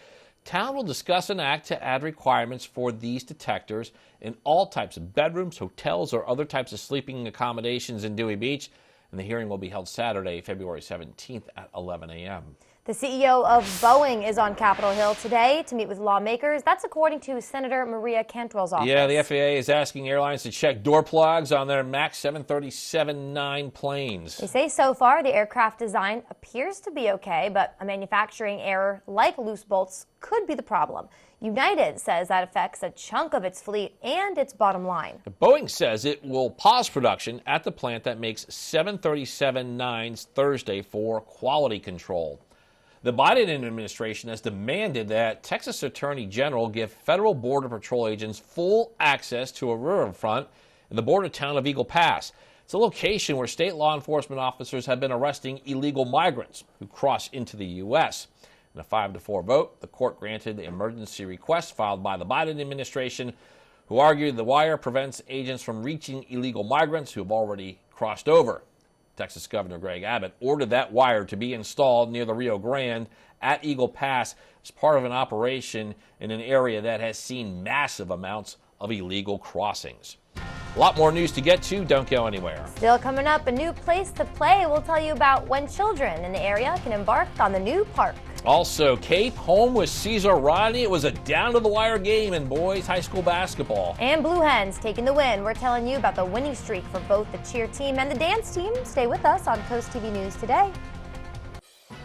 [SPEAKER 4] Town will discuss an act to add requirements for these detectors in all types of bedrooms, hotels, or other types of sleeping accommodations in Dewey Beach. And the hearing will be held Saturday, February 17th at 11 a.m.
[SPEAKER 5] The CEO of Boeing is on Capitol Hill today to meet with lawmakers. That's according to Senator Maria Cantwell's office.
[SPEAKER 4] Yeah, the FAA is asking airlines to check door plugs on their MAX 737-9 planes.
[SPEAKER 5] They say so far the aircraft design appears to be okay, but a manufacturing error like loose bolts could be the problem. United says that affects a chunk of its fleet and its bottom line.
[SPEAKER 4] Boeing says it will pause production at the plant that makes 737-9s Thursday for quality control. The Biden administration has demanded that Texas Attorney General give federal Border Patrol agents full access to a riverfront in the border town of Eagle Pass. It's a location where state law enforcement officers have been arresting illegal migrants who cross into the U.S. In a 5-4 vote, the court granted the emergency request filed by the Biden administration, who argued the wire prevents agents from reaching illegal migrants who have already crossed over. Texas Governor Greg Abbott ordered that wire to be installed near the Rio Grande at Eagle Pass as part of an operation in an area that has seen massive amounts of illegal crossings. A lot more news to get to. Don't go anywhere.
[SPEAKER 5] Still coming up, a new place to play. We'll tell you about when children in the area can embark on the new park.
[SPEAKER 4] Also, Cape home with Cesar Rodney. It was a down-to-the-wire game in boys high school basketball.
[SPEAKER 5] And Blue Hens taking the win. We're telling you about the winning streak for both the cheer team and the dance team. Stay with us on Coast TV News today.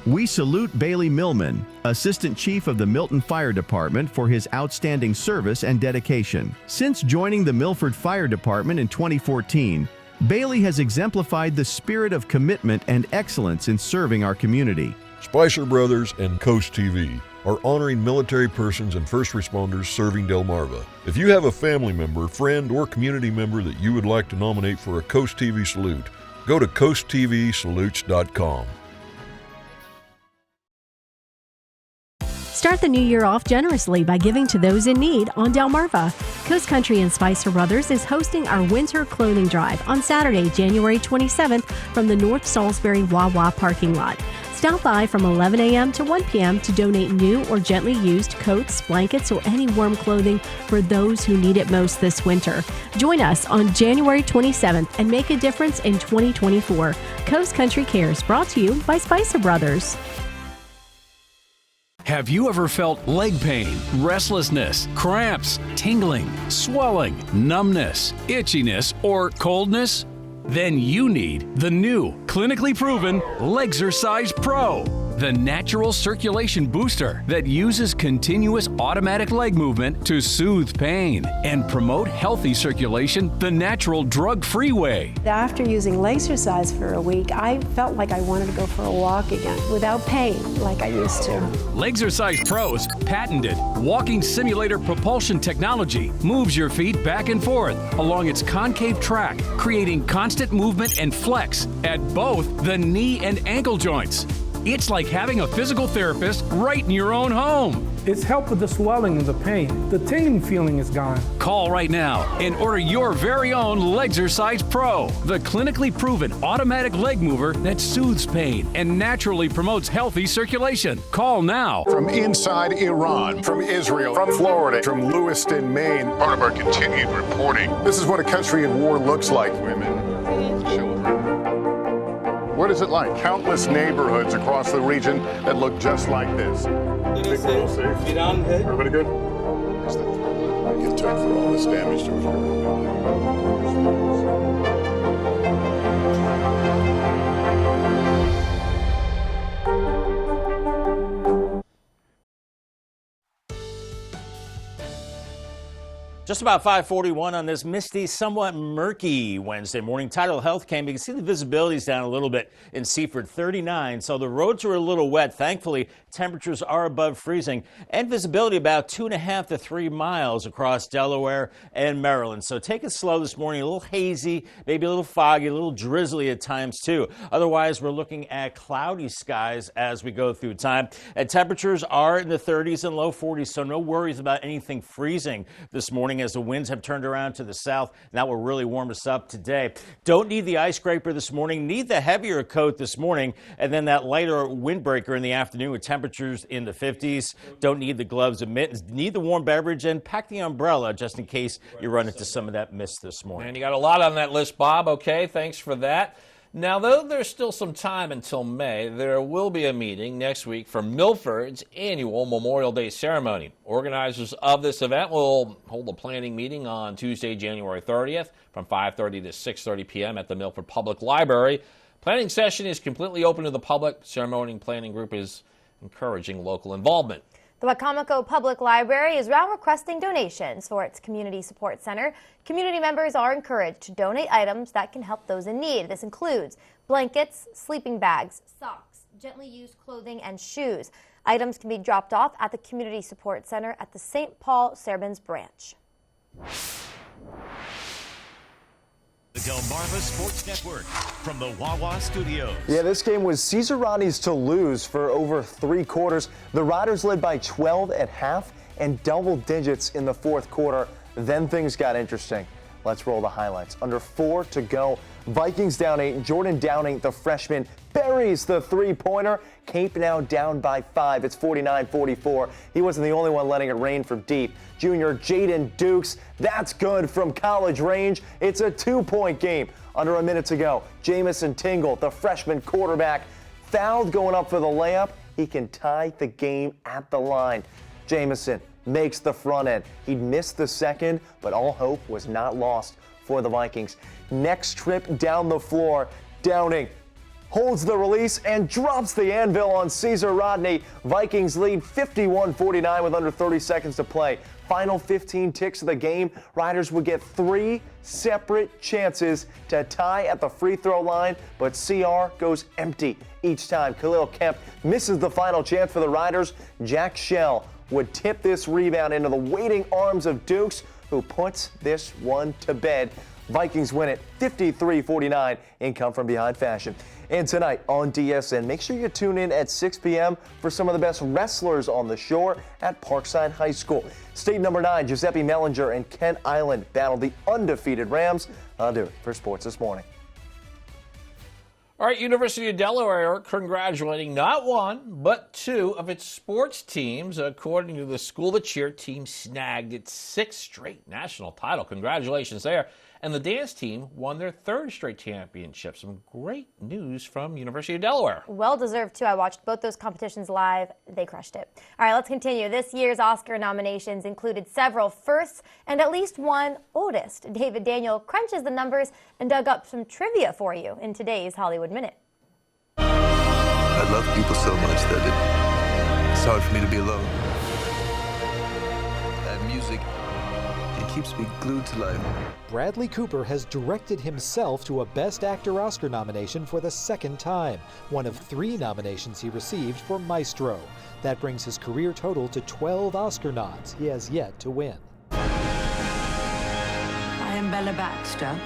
[SPEAKER 9] We salute Bailey Millman, Assistant Chief of the Milton Fire Department, for his outstanding service and dedication. Since joining the Milford Fire Department in 2014, Bailey has exemplified the spirit of commitment and excellence in serving our community.
[SPEAKER 17] Spicer Brothers and Coast TV are honoring military persons and first responders serving Delmarva. If you have a family member, friend, or community member that you would like to nominate for a Coast TV salute, go to coasttvsalutes.com.
[SPEAKER 19] Start the new year off generously by giving to those in need on Delmarva. Coast Country and Spicer Brothers is hosting our winter clothing drive on Saturday, January 27th from the North Salisbury Wawa parking lot. Stop by from 11 a.m. to 1 p.m. to donate new or gently used coats, blankets, or any warm clothing for those who need it most this winter. Join us on January 27th and make a difference in 2024. Coast Country Cares, brought to you by Spicer Brothers.
[SPEAKER 15] Have you ever felt leg pain, restlessness, cramps, tingling, swelling, numbness, itchiness, or coldness? Then you need the new, clinically proven Legzercise Pro, the natural circulation booster that uses continuous automatic leg movement to soothe pain and promote healthy circulation the natural drug-free way.
[SPEAKER 20] After using Legzercise for a week, I felt like I wanted to go for a walk again without pain like I used to.
[SPEAKER 15] Legzercise Pro's patented walking simulator propulsion technology moves your feet back and forth along its concave track, creating constant movement and flex at both the knee and ankle joints. It's like having a physical therapist right in your own home.
[SPEAKER 21] It's helped with the swelling and the pain. The tingling feeling is gone.
[SPEAKER 15] Call right now and order your very own Legzercise Pro, the clinically proven automatic leg mover that soothes pain and naturally promotes healthy circulation. Call now.
[SPEAKER 22] From inside Iran, from Israel, from Florida, from Lewiston, Maine. Part of our continued reporting. This is what a country in war looks like. Women, children. What is it like? Countless neighborhoods across the region that look just like this. Everybody good? It took for all this damage to occur.
[SPEAKER 2] Just about 5:41 on this misty, somewhat murky Wednesday morning. Tidal Health came. You can see the visibility's down a little bit in Seaford, 39. So the roads are a little wet. Thankfully, temperatures are above freezing and visibility about 2.5 to 3 miles across Delaware and Maryland. So take it slow this morning. A little hazy, maybe a little foggy, a little drizzly at times too. Otherwise, we're looking at cloudy skies as we go through time. And temperatures are in the 30s and low 40s. So no worries about anything freezing this morning, as the winds have turned around to the south. And that will really warm us up today. Don't need the ice scraper this morning. Need the heavier coat this morning. And then that lighter windbreaker in the afternoon with temperatures in the 50s. Don't need the gloves and mittens. Need the warm beverage and pack the umbrella just in case you run into some of that mist this morning.
[SPEAKER 4] And you got a lot on that list, Bob. Okay, thanks for that. Now, though there's still some time until May, there will be a meeting next week for Milford's annual Memorial Day ceremony. Organizers of this event will hold a planning meeting on Tuesday, January 30th from 5:30 to 6:30 p.m. at the Milford Public Library. Planning session is completely open to the public. Ceremony planning group is encouraging local involvement.
[SPEAKER 5] The Wicomico Public Library is now requesting donations for its Community Support Center. Community members are encouraged to donate items that can help those in need. This includes blankets, sleeping bags, socks, gently used clothing, and shoes. Items can be dropped off at the Community Support Center at the St. Paul Sermons branch.
[SPEAKER 1] The Delmarva Sports Network from the Wawa Studios.
[SPEAKER 23] Yeah, this game was Caesar Rodney's to lose for over 3 quarters. The Riders led by 12 at half and double digits in the 4th quarter. Then things got interesting. Let's roll the highlights. Under 4 to go, Vikings down 8. Jordan Downing, the freshman, buries the 3-pointer. Cape now down by 5. It's 49-44. He wasn't the only one letting it rain from deep. Junior Jaden Dukes, that's good from college range. It's a 2-point game. Under a minute to go, Jamison Tingle, the freshman quarterback, fouled going up for the layup. He can tie the game at the line. Jamison makes the front end. He'd missed the second, but all hope was not lost for the Vikings. Next trip down the floor, Downing holds the release and drops the anvil on Caesar Rodney. Vikings lead 51-49 with under 30 seconds to play. Final 15 ticks of the game, Riders would get 3 separate chances to tie at the free throw line, but CR goes empty each time. Khalil Kemp misses the final chance for the Riders. Jack Shell would tip this rebound into the waiting arms of Dukes, who puts this one to bed. Vikings win it 53-49 in come from behind fashion. And tonight on DSN, make sure you tune in at 6 p.m. for some of the best wrestlers on the shore at Parkside High School. State number 9, Giuseppe Mellinger and Kent Island battle the undefeated Rams. I'll do it for sports this morning.
[SPEAKER 4] All right, University of Delaware congratulating not one, but 2 of its sports teams. According to the school, the cheer team snagged its 6th straight national title. Congratulations there. And the dance team won their 3rd straight championship. Some great news from University of Delaware.
[SPEAKER 5] Well deserved, too. I watched both those competitions live. They crushed it. All right, let's continue. This year's Oscar nominations included several firsts and at least one oldest. David Daniel crunches the numbers and dug up some trivia for you in today's Hollywood Minute.
[SPEAKER 3] I love people so much that it's hard for me to be alone. That music, it keeps me glued to life.
[SPEAKER 6] Bradley Cooper has directed himself to a Best Actor Oscar nomination for the 2nd time, one of 3 nominations he received for Maestro. That brings his career total to 12 Oscar nods he has yet to win.
[SPEAKER 7] I am Bella Baxter,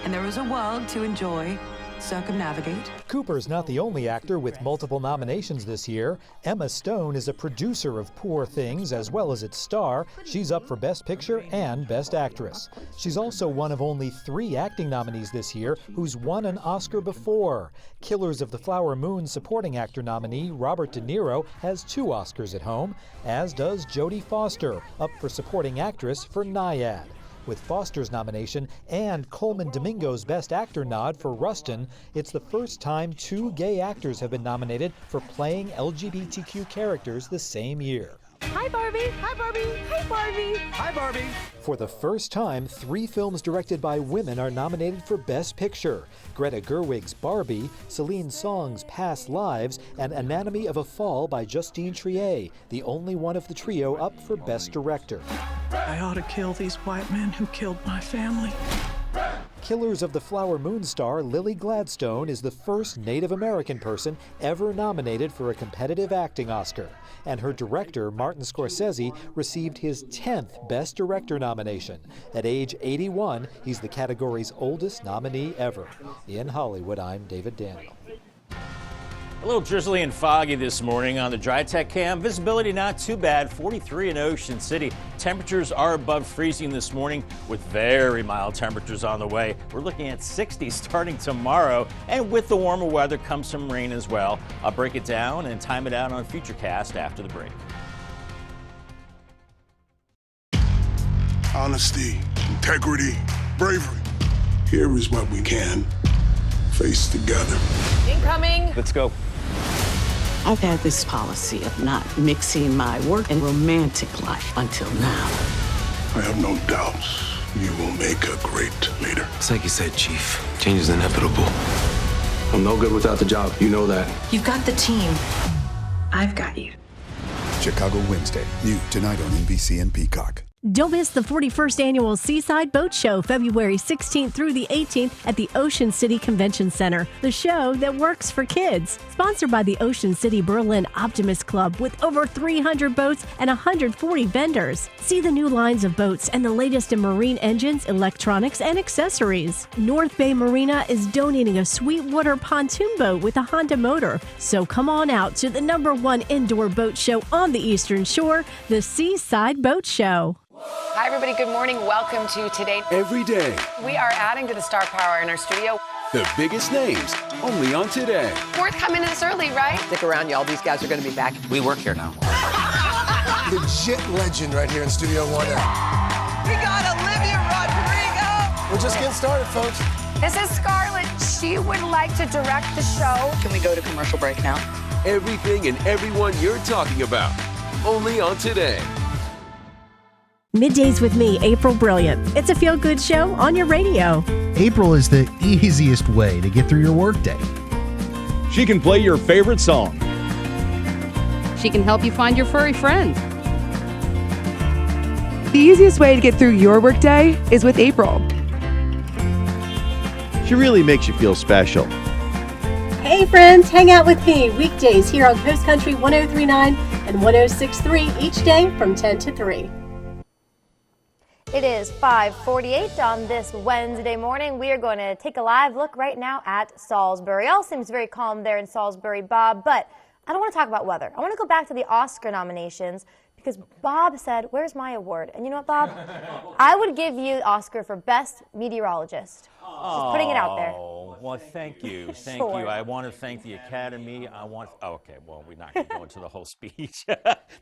[SPEAKER 7] and there is a world to enjoy. Circumnavigate.
[SPEAKER 6] Cooper's not the only actor with multiple nominations this year. Emma Stone is a producer of Poor Things as well as its star. She's up for Best Picture and Best Actress. She's also one of only 3 acting nominees this year who's won an Oscar before. Killers of the Flower Moon supporting actor nominee Robert De Niro has 2 Oscars at home, as does Jodie Foster, up for supporting actress for Nyad. With Foster's nomination and Coleman Domingo's Best Actor nod for Rustin, it's the first time 2 gay actors have been nominated for playing LGBTQ characters the same year.
[SPEAKER 8] Hi, Barbie. Hi, Barbie. Hi, Barbie.
[SPEAKER 6] Hi, Barbie. For the first time, 3 films directed by women are nominated for Best Picture. Greta Gerwig's Barbie, Celine Song's Past Lives, and Anatomy of a Fall by Justine Triet, the only one of the trio up for Best Director.
[SPEAKER 10] I ought to kill these white men who killed my family.
[SPEAKER 6] Killers of the Flower Moon star Lily Gladstone is the first Native American person ever nominated for a competitive acting Oscar. And her director, Martin Scorsese, received his 10th Best Director nomination. At age 81, he's the category's oldest nominee ever. In Hollywood, I'm David Daniel.
[SPEAKER 2] A little drizzly and foggy this morning on the DryTech cam. Visibility not too bad, 43 in Ocean City. Temperatures are above freezing this morning with very mild temperatures on the way. We're looking at 60 starting tomorrow, and with the warmer weather comes some rain as well. I'll break it down and time it out on Futurecast after the break.
[SPEAKER 24] Honesty, integrity, bravery. Here is what we can face together.
[SPEAKER 27] Incoming.
[SPEAKER 24] Let's go.
[SPEAKER 27] I've had this policy of not mixing my work and romantic life until now.
[SPEAKER 24] I have no doubts you will make a great leader.
[SPEAKER 3] It's like you said, Chief. Change is inevitable. I'm no good without the job. You know that.
[SPEAKER 27] You've got the team. I've got you.
[SPEAKER 28] Chicago Wednesday, new tonight on NBC and Peacock.
[SPEAKER 19] Don't miss the 41st Annual Seaside Boat Show, February 16th through the 18th at the Ocean City Convention Center. The show that works for kids. Sponsored by the Ocean City Berlin Optimist Club with over 300 boats and 140 vendors. See the new lines of boats and the latest in marine engines, electronics, and accessories. North Bay Marina is donating a Sweetwater pontoon boat with a Honda motor. So come on out to the #1 indoor boat show on the Eastern Shore, the Seaside Boat Show.
[SPEAKER 27] Hi, everybody. Good morning. Welcome to Today.
[SPEAKER 18] Every day,
[SPEAKER 27] We are adding to the star power in our studio.
[SPEAKER 18] the biggest names, only on Today.
[SPEAKER 27] Worth coming this early, right?
[SPEAKER 29] Stick around, y'all. These guys are going to be back.
[SPEAKER 3] We work here now.
[SPEAKER 24] Legit legend right here in Studio One.
[SPEAKER 27] We got Olivia Rodrigo.
[SPEAKER 24] We're just getting started, folks.
[SPEAKER 27] This is Scarlett. She would like to direct the show. Can we go to commercial break now?
[SPEAKER 18] Everything and everyone you're talking about, only on Today.
[SPEAKER 19] Middays with me, April Brilliant. It's a feel-good show on your radio.
[SPEAKER 9] April is the easiest way to get through your workday.
[SPEAKER 12] She can play your favorite song.
[SPEAKER 30] She can help you find your furry friend.
[SPEAKER 31] The easiest way to get through your workday is with April.
[SPEAKER 9] She really makes you feel special.
[SPEAKER 19] Hey friends, hang out with me weekdays here on Coast Country 103.9 and 106.3 each day from 10 to 3.
[SPEAKER 5] It is 5:48 on this Wednesday morning. We are going to take a live look right now at Salisbury. All seems very calm there in Salisbury, Bob, but I don't want to talk about weather. I want to go back to the Oscar nominations because Bob said, "Where's my award?" And you know what, Bob? I would give you the Oscar for Best Meteorologist. Just putting it out there.
[SPEAKER 2] Oh, well, thank you. Thank
[SPEAKER 5] Sure.
[SPEAKER 2] you. I want to thank the Academy. Okay, well, we're not going to go into the whole speech.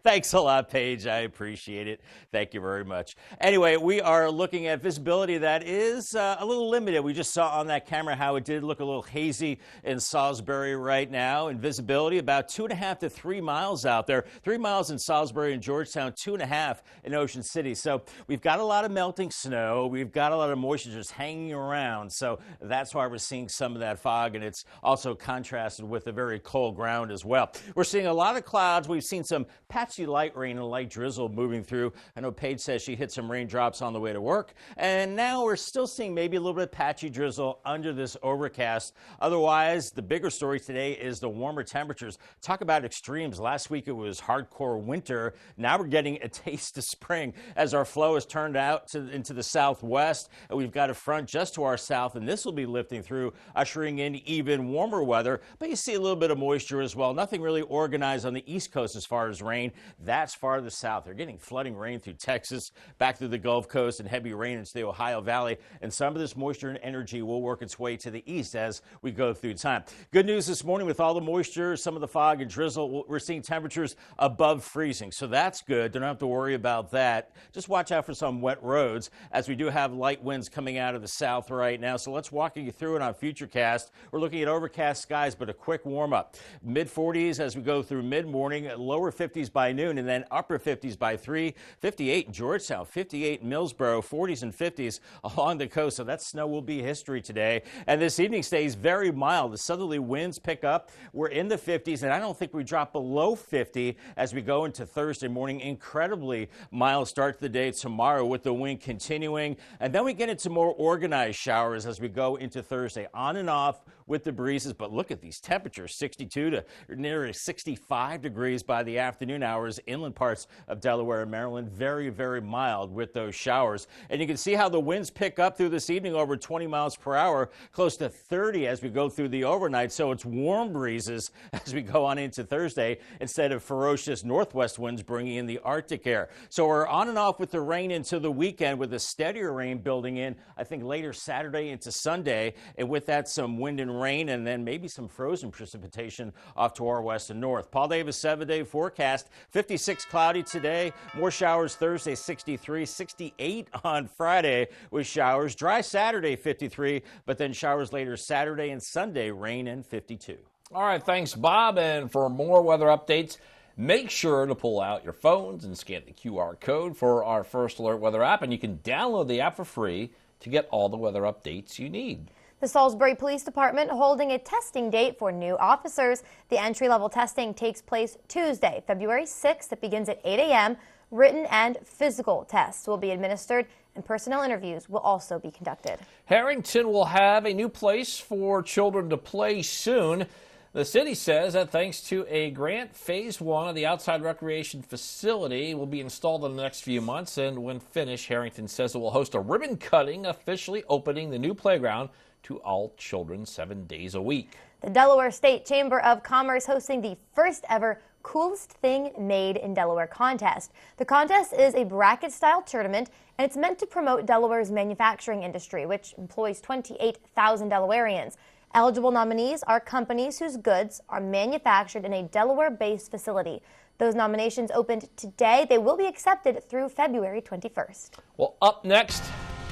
[SPEAKER 2] Thanks a lot, Paige. I appreciate it. Thank you very much. Anyway, we are looking at visibility that is a little limited. We just saw on that camera how it did look a little hazy in Salisbury right now. And visibility about 2.5 to 3 miles out there. 3 miles in Salisbury and Georgetown, 2.5 in Ocean City. So we've got a lot of melting snow. We've got a lot of moisture just hanging around. So that's why we're seeing some of that fog, and it's also contrasted with the very cold ground as well. We're seeing a lot of clouds. We've seen some patchy light rain and light drizzle moving through. I know Paige says she hit some raindrops on the way to work, and now we're still seeing maybe a little bit of patchy drizzle under this overcast. Otherwise, the bigger story today is the warmer temperatures. Talk about extremes. Last week it was hardcore winter. Now we're getting a taste of spring as our flow has turned out into the southwest, and we've got a front just to our south, and this will be lifting through, ushering in even warmer weather. But you see a little bit of moisture as well. Nothing really organized on the east coast as far as rain. That's farther south. They're getting flooding rain through Texas, back through the Gulf Coast, and heavy rain into the Ohio Valley. And some of this moisture and energy will work its way to the east as we go through time. Good news this morning with all the moisture, some of the fog and drizzle, we're seeing temperatures above freezing. So that's good. Don't have to worry about that. Just watch out for some wet roads as we do have light winds coming out of the south right now. So let's walk you through it on Futurecast. We're looking at overcast skies, but a quick warm-up. Mid-40s as we go through mid-morning, lower 50s by noon, and then upper 50s by 3. 58 in Georgetown, 58 in Millsboro, 40s and 50s along the coast. So that snow will be history today. And this evening stays very mild. The southerly winds pick up. We're in the 50s, and I don't think we drop below 50 as we go into Thursday morning. Incredibly mild start to the day tomorrow with the wind continuing. And then we get into more organized showers as we go into Thursday, on and off with the breezes. But look at these temperatures, 62 to near 65 degrees by the afternoon hours. Inland parts of Delaware and Maryland, very, very mild with those showers. And you can see how the winds pick up through this evening, over 20 miles per hour, close to 30 as we go through the overnight. So it's warm breezes as we go on into Thursday instead of ferocious northwest winds bringing in the Arctic air. So we're on and off with the rain into the weekend, with a steadier rain building in, I think, later Saturday into Sunday. And with that, some wind and rain, and then maybe some frozen precipitation off to our west and north. Paul Davis 7-day forecast. 56 cloudy today. More showers Thursday, 63. 68 on Friday with showers. Dry Saturday, 53. But then showers later Saturday and Sunday, rain, and 52.
[SPEAKER 4] All right, thanks, Bob. And for more weather updates, make sure to pull out your phones and scan the QR code for our First Alert Weather app. And you can download the app for free to get all the weather updates you need.
[SPEAKER 5] The Salisbury Police Department holding a testing date for new officers. The entry-level testing takes place Tuesday, February 6th. It begins at 8 a.m. Written and physical tests will be administered, and personnel interviews will also be conducted.
[SPEAKER 4] Harrington will have a new place for children to play soon. The city says that thanks to a grant, Phase 1 of the outside recreation facility will be installed in the next few months. And when finished, Harrington says it will host a ribbon cutting, officially opening the new playground to all children 7 days a week.
[SPEAKER 5] The Delaware State Chamber of Commerce hosting the first ever Coolest Thing Made in Delaware contest. The contest is a bracket-style tournament, and it's meant to promote Delaware's manufacturing industry, which employs 28,000 Delawareans. Eligible nominees are companies whose goods are manufactured in a Delaware-based facility. Those nominations opened today. They will be accepted through February 21st.
[SPEAKER 4] Well, up next,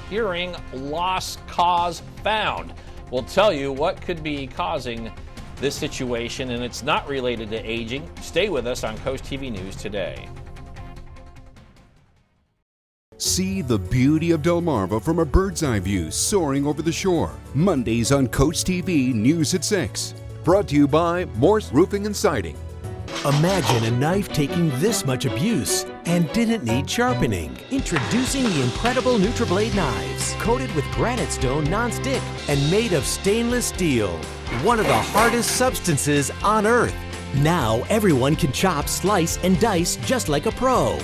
[SPEAKER 4] hearing lost cause found. We'll tell you what could be causing this situation, and it's not related to aging. Stay with us on Coast TV News today.
[SPEAKER 18] See the beauty of Delmarva from a bird's eye view soaring over the shore. Mondays on Coast TV News at 6. Brought to you by Morse Roofing and Siding.
[SPEAKER 11] Imagine a knife taking this much abuse and didn't need sharpening. Introducing the incredible NutriBlade knives, coated with granite stone non-stick and made of stainless steel, one of the hardest substances on earth. Now everyone can chop, slice, and dice just like a pro.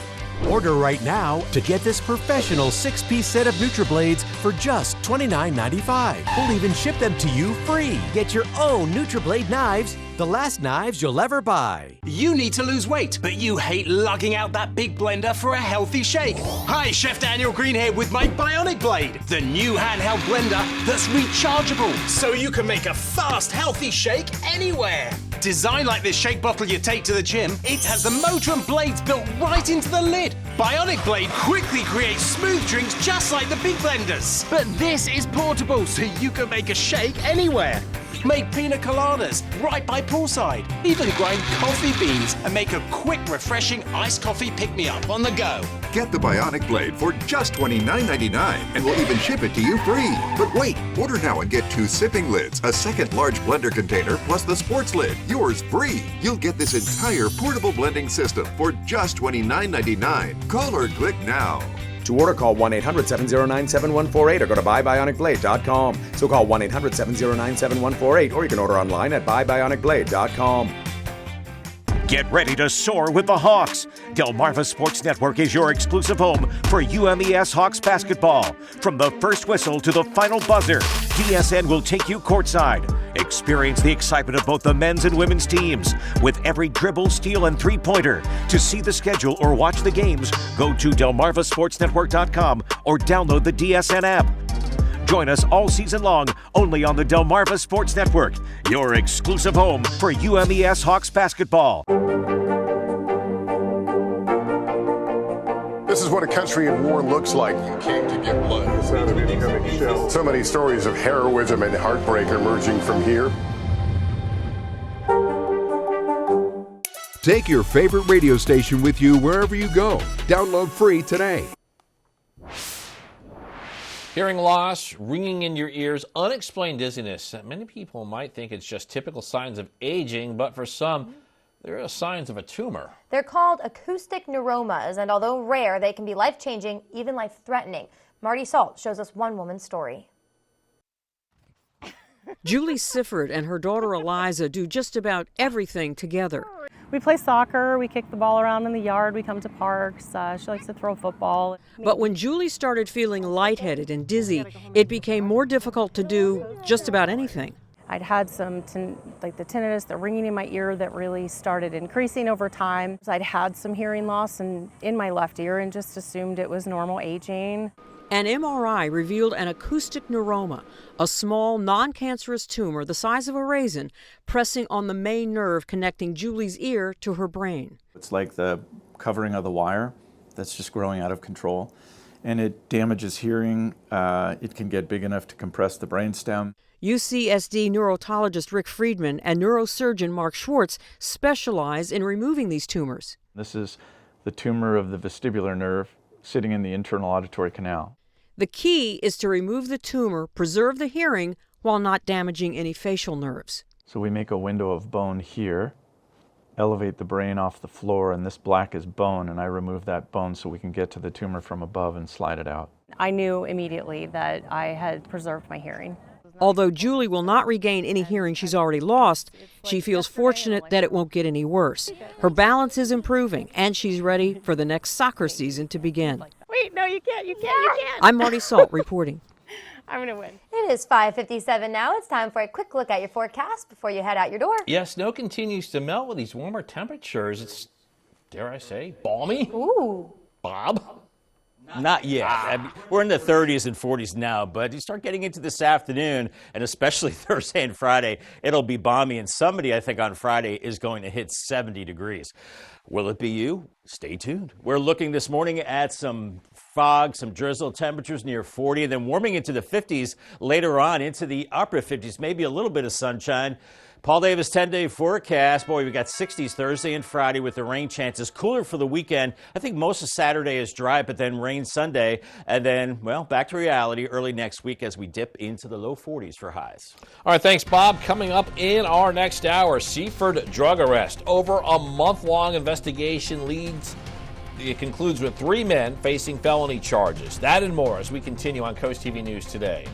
[SPEAKER 11] Order right now to get this professional 6-piece set of NutriBlades for just $29.95. We'll even ship them to you free. Get your own NutriBlade knives, the last knives you'll ever buy.
[SPEAKER 1] You need to lose weight, but you hate lugging out that big blender for a healthy shake. Hi, Chef Daniel Green here with my Bionic Blade, the new handheld blender that's rechargeable, so you can make a fast, healthy shake anywhere. Designed like this shake bottle you take to the gym, it has the motor and blades built right into the lid. Bionic Blade quickly creates smooth drinks just like the big blenders. But this is portable, so you can make a shake anywhere. Make pina coladas right by poolside. Even grind coffee beans and make a quick, refreshing iced coffee pick-me-up on the go.
[SPEAKER 13] Get the Bionic Blade for just $29.99 and we'll even ship it to you free. But wait, order now and get 2 sipping lids, a second large blender container, plus the sports lid, yours free. You'll get this entire portable blending system for just $29.99. Call or click now.
[SPEAKER 14] To order, call 1-800-709-7148 or go to buybionicblade.com. So call 1-800-709-7148 or you can order online at buybionicblade.com.
[SPEAKER 15] Get ready to soar with the Hawks. Delmarva Sports Network is your exclusive home for UMES Hawks basketball. From the first whistle to the final buzzer, DSN will take you courtside. Experience the excitement of both the men's and women's teams with every dribble, steal, and three-pointer. To see the schedule or watch the games, go to delmarvasportsnetwork.com or download the DSN app. Join us all season long only on the Delmarva Sports Network, your exclusive home for UMES Hawks basketball.
[SPEAKER 16] This is what a country at war looks like. You came to get blood. The sound of incoming shells. So many stories of heroism and heartbreak emerging from here.
[SPEAKER 18] Take your favorite radio station with you wherever you go. Download free today.
[SPEAKER 4] Hearing loss, ringing in your ears, unexplained dizziness. Many people might think it's just typical signs of aging, but for some, there are signs of a tumor.
[SPEAKER 5] They're called acoustic neuromas, and although rare, they can be life-changing, even life-threatening. Marty Salt shows us one woman's story.
[SPEAKER 17] Julie Sifford and her daughter Eliza do just about everything together.
[SPEAKER 20] We play soccer, we kick the ball around in the yard, we come to parks, she likes to throw football.
[SPEAKER 17] But when Julie started feeling lightheaded and dizzy, it became more difficult to do just about anything.
[SPEAKER 20] I'd had some, like the tinnitus, the ringing in my ear that really started increasing over time. I'd had some hearing loss in my left ear and just assumed it was normal aging.
[SPEAKER 17] An MRI revealed an acoustic neuroma, a small, non-cancerous tumor the size of a raisin, pressing on the main nerve connecting Julie's ear to her brain.
[SPEAKER 21] It's like the covering of the wire that's just growing out of control, and it damages hearing. It can get big enough to compress the brainstem.
[SPEAKER 17] UCSD neurologist Rick Friedman and neurosurgeon Mark Schwartz specialize in removing these tumors.
[SPEAKER 21] This is the tumor of the vestibular nerve sitting in the internal auditory canal.
[SPEAKER 17] The key is to remove the tumor, preserve the hearing, while not damaging any facial nerves.
[SPEAKER 21] So we make a window of bone here, elevate the brain off the floor, and this black is bone, and I remove that bone so we can get to the tumor from above and slide it out.
[SPEAKER 20] I knew immediately that I had preserved my hearing.
[SPEAKER 17] Although Julie will not regain any hearing she's already lost, she feels fortunate that it won't get any worse. Her balance is improving, and she's ready for the next soccer season to begin.
[SPEAKER 20] Wait, no, you can't.
[SPEAKER 17] I'm Marty Salt reporting.
[SPEAKER 20] I'm going to win.
[SPEAKER 5] It is 5:57 now. It's time for a quick look at your forecast before you head out your door.
[SPEAKER 4] Yes, snow continues to melt with these warmer temperatures. It's, dare I say, balmy.
[SPEAKER 5] Ooh.
[SPEAKER 4] Bob?
[SPEAKER 2] Not yet. I mean, we're in the 30s and 40s now, but you start getting into this afternoon, and especially Thursday and Friday, it'll be balmy, and somebody, I think, on Friday is going to hit 70 degrees. Will it be you? Stay tuned. We're looking this morning at some fog, some drizzle, temperatures near 40, and then warming into the 50s later on, into the upper 50s, maybe a little bit of sunshine. Paul Davis 10-day forecast. Boy, we got 60s Thursday and Friday with the rain chances. Cooler for the weekend. I think most of Saturday is dry, but then rain Sunday. And then, well, back to reality early next week as we dip into the low 40s for highs.
[SPEAKER 4] All right, thanks, Bob. Coming up in our next hour, Seaford drug arrest. Over a month-long investigation leads. It concludes with 3 men facing felony charges. That and more as we continue on Coast TV News Today.